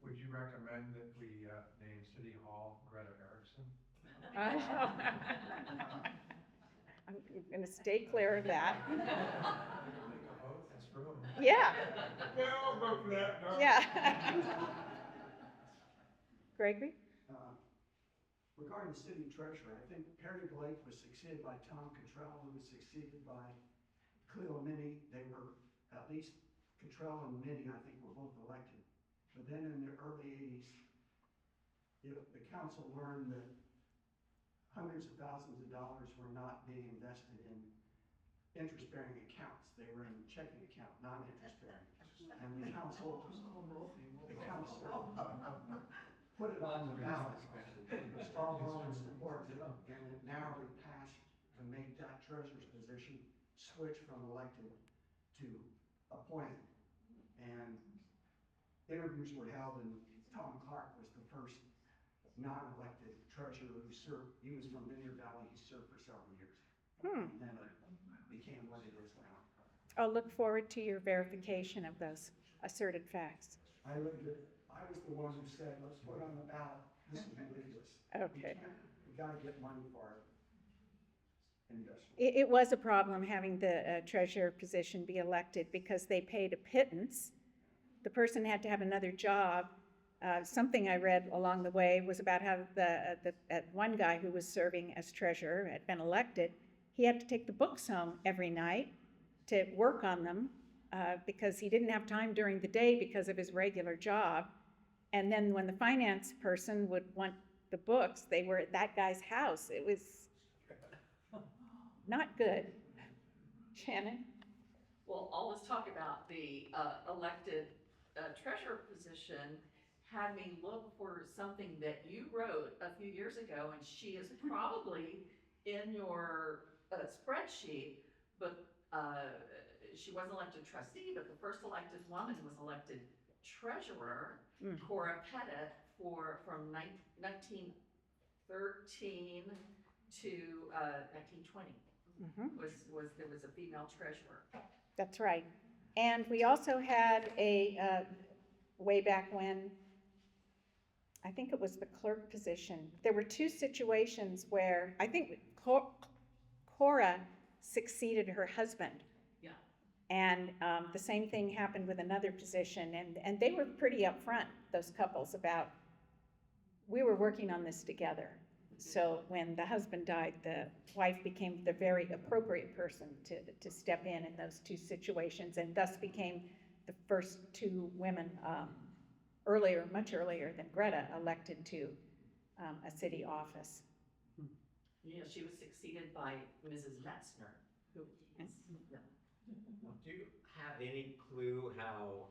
Would you recommend that we name City Hall Greta Erickson? I'm going to stay clear of that. Take a vote and screw 'em. Yeah. Yeah, I'll vote for that. No. Yeah. Gregory? Regarding the city treasurer, I think Perry Blake was succeeded by Tom Cottrell, who was succeeded by Cleo Minnie. They were, at least Cottrell and Minnie, I think, were both elected. But then in the early 80s, the council learned that hundreds of thousands of dollars were not being invested in interest-bearing accounts. They were in checking account, non-interest-bearing. And the council put it on the ballot. Strong vote supported it, and it narrowly passed to make that treasurer's position switch from elected to appointed. And interviews were held, and Tom Clark was the first non-elected treasurer who served. He was from Napa Valley. He served for several years. And then it became what it is now. I'll look forward to your verification of those asserted facts. I was the one who said, let's put it on the ballot. This is ridiculous. Okay. We gotta get money for our investment. It was a problem having the treasurer position be elected because they paid a pittance. The person had to have another job. Something I read along the way was about how one guy who was serving as treasurer had been elected. He had to take the books home every night to work on them because he didn't have time during the day because of his regular job. And then when the finance person would want the books, they were at that guy's house. It was not good. Shannon? Well, all this talk about the elected treasurer position had me look for something that you wrote a few years ago, and she is probably in your spreadsheet, but she wasn't elected trustee, but the first elected woman was elected treasurer, Cora Pettit, from 1913 to 1920. There was a female treasurer. That's right. And we also had way back when, I think it was the clerk position, there were two situations where I think Cora succeeded her husband. Yeah. And the same thing happened with another position. And they were pretty upfront, those couples, about, we were working on this together. So when the husband died, the wife became the very appropriate person to step in those two situations, and thus became the first two women much earlier than Greta, elected to a city office. Yeah, she was succeeded by Mrs. Metzner, who is, yeah. Do you have any clue how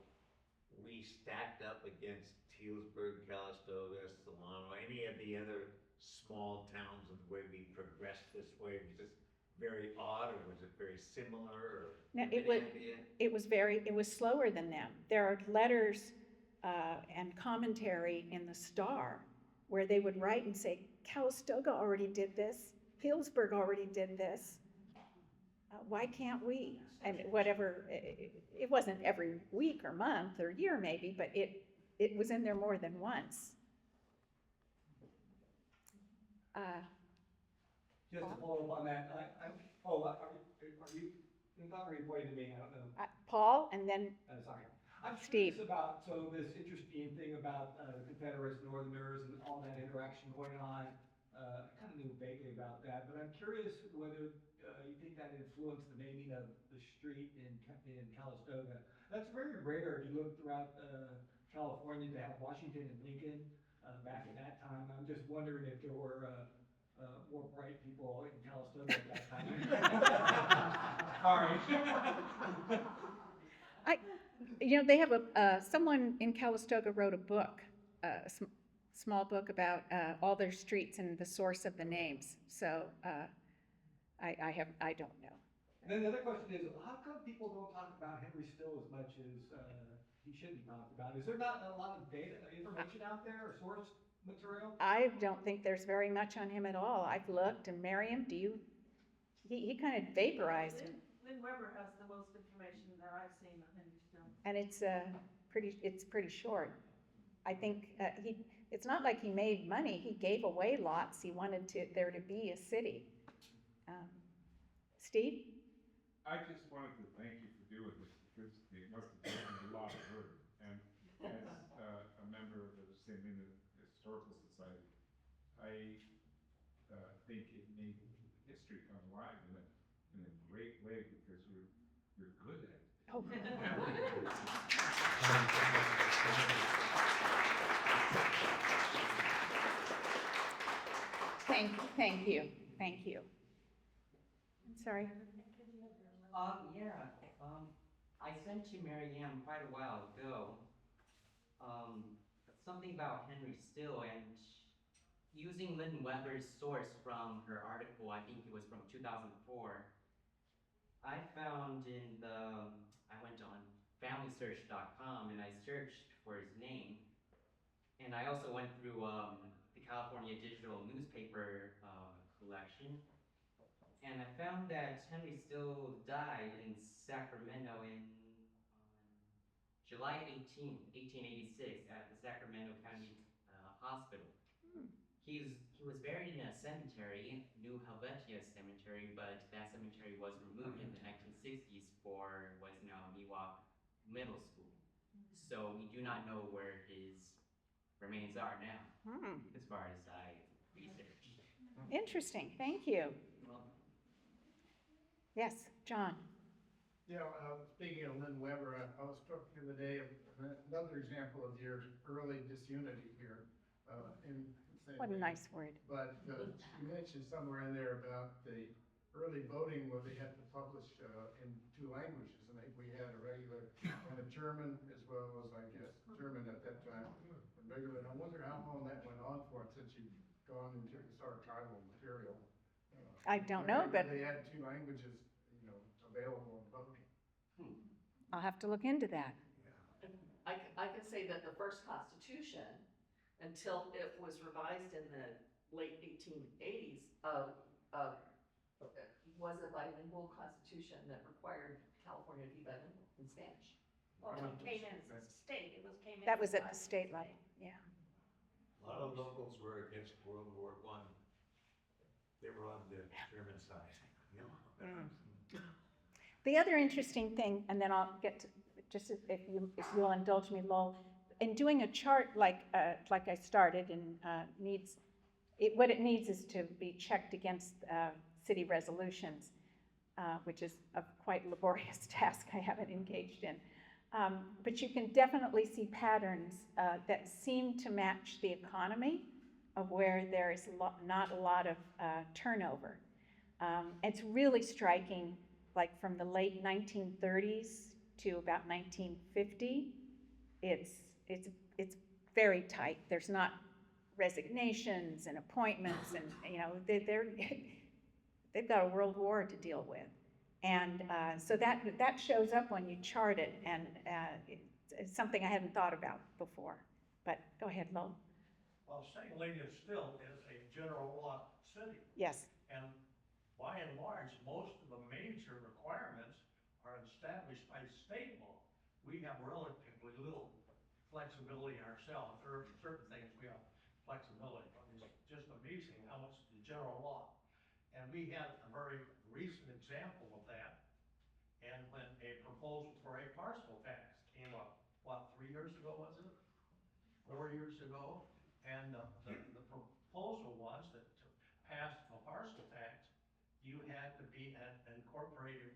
we stacked up against Healdsburg, Calistoga, Solano, any of the other small towns, and the way we progressed this way? Was this very odd, or was it very similar, or? No, any idea? it was slower than them. There are letters and commentary in the Star where they would write and say, Calistoga already did this, Healdsburg already did this, why can't we? And whatever, it wasn't every week or month or year maybe, but it was in there more than once. Just to follow up on that, are you not reporting to me? I don't know. Paul, and then Sorry. I'm Steve. curious about, this interesting thing about the Confederates, Northerners, and all that interaction going on. I kind of knew vaguely about that, but I'm curious whether you think that influenced the naming of the street in Calistoga. That's very rare if you look throughout California to have Washington and Lincoln back at that time. I'm just wondering if there were more bright people in Calistoga at that time. Sorry. They have someone in Calistoga wrote a book, a small book about all their streets and the source of the names. So I don't know. And then the other question is, how come people don't talk about Henry Still as much as he should be talked about? Is there not a lot of information out there, or source material? I don't think there's very much on him at all. I've looked, and Miriam, he kind of vaporized. Lynn Weber has the most information that I've seen on Henry Still. And it's pretty short. I think it's not like he made money. He gave away lots. He wanted there to be a city. Steve? I just wanted to thank you for doing this, because it must have taken a lot of work. And as a member of the Helena Historical Society, I think it made history come alive in a great way, because you're good at it. Oh. Thank you. I'm sorry. Yeah, I sent to Mary Ann quite a while ago, something about Henry Still, and using Lynn Weber's source from her article, I think it was from 2004, I found I went on FamilySearch.com and I searched for his name, and I also went through the California Digital Newspaper collection, and I found that Henry Still died in Sacramento on July 18th, 1886, at the Sacramento County Hospital. He was buried in a cemetery, New Helvetia Cemetery, but that cemetery was removed in the 1960s for what's now Miwok Middle School. So we do not know where his remains are now, as far as I researched. Interesting, thank you. Yes, John? Yeah, speaking of Lynn Weber, I was talking the other day of another example of your early disunity here. What a nice word. But you mentioned somewhere in there about the early voting where they had to publish in 2 languages. And we had a regular and a German as well as, I guess, German at that time, and regular. And I wonder how long that went on for since you've gone into this archival material. I don't know, but They had 2 languages, available in voting. I'll have to look into that. I can say that the first Constitution, until it was revised in the late 1880s, was a bilingual constitution that required California to be bilingual in Spanish. Well, it came in as a state, came in. That was as at the state level, yeah. A lot of locals were against World War I. They were on the German side, The other interesting thing, and then I'll get to, just if you'll indulge me, Lowell, in doing a chart like I started and what it needs is to be checked against city resolutions, which is a quite laborious task I haven't engaged in. But you can definitely see patterns that seem to match the economy of where there is not a lot of turnover. It's really striking, like from the late 1930s to about 1950, it's very tight. There's not resignations and appointments, and they've got a world war to deal with, and so that shows up when you chart it, and it's something I hadn't thought about before. But go ahead, Lo. Well, St. Helena still is a general law city. Yes. And by and large, most of the major requirements are established by state law. We have relatively little flexibility ourselves. There are certain things we have flexibility, but it's just amazing how much the general law. And we had a very recent example of that. And when a proposal for a parcel tax came up, 3 years ago was it? 4 years ago? And the proposal was that to pass a parcel tax, you had to be an incorporated,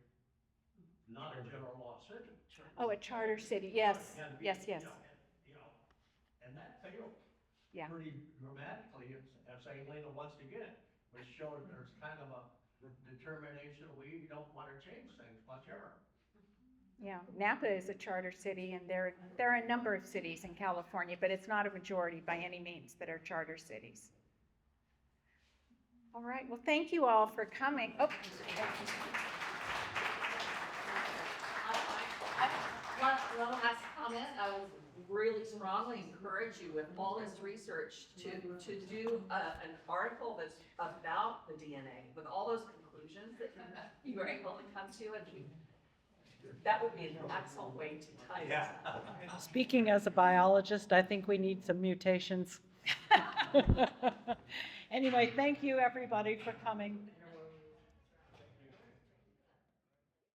not a general law city. Oh, a charter city, yes, yes. And that failed. Yeah. Pretty dramatically, as St. Helena once again, which showed there's kind of a determination, we don't want to change things much ever. Yeah, Napa is a charter city, and there are a number of cities in California, but it's not a majority by any means that are charter cities. All right, well, thank you all for coming. Oh. One last comment. I would really strongly encourage you with all this research to do an article that's about the DNA with all those conclusions that you were able to come to, and that would be an excellent way to tie this up. Speaking as a biologist, I think we need some mutations. Anyway, thank you everybody for coming.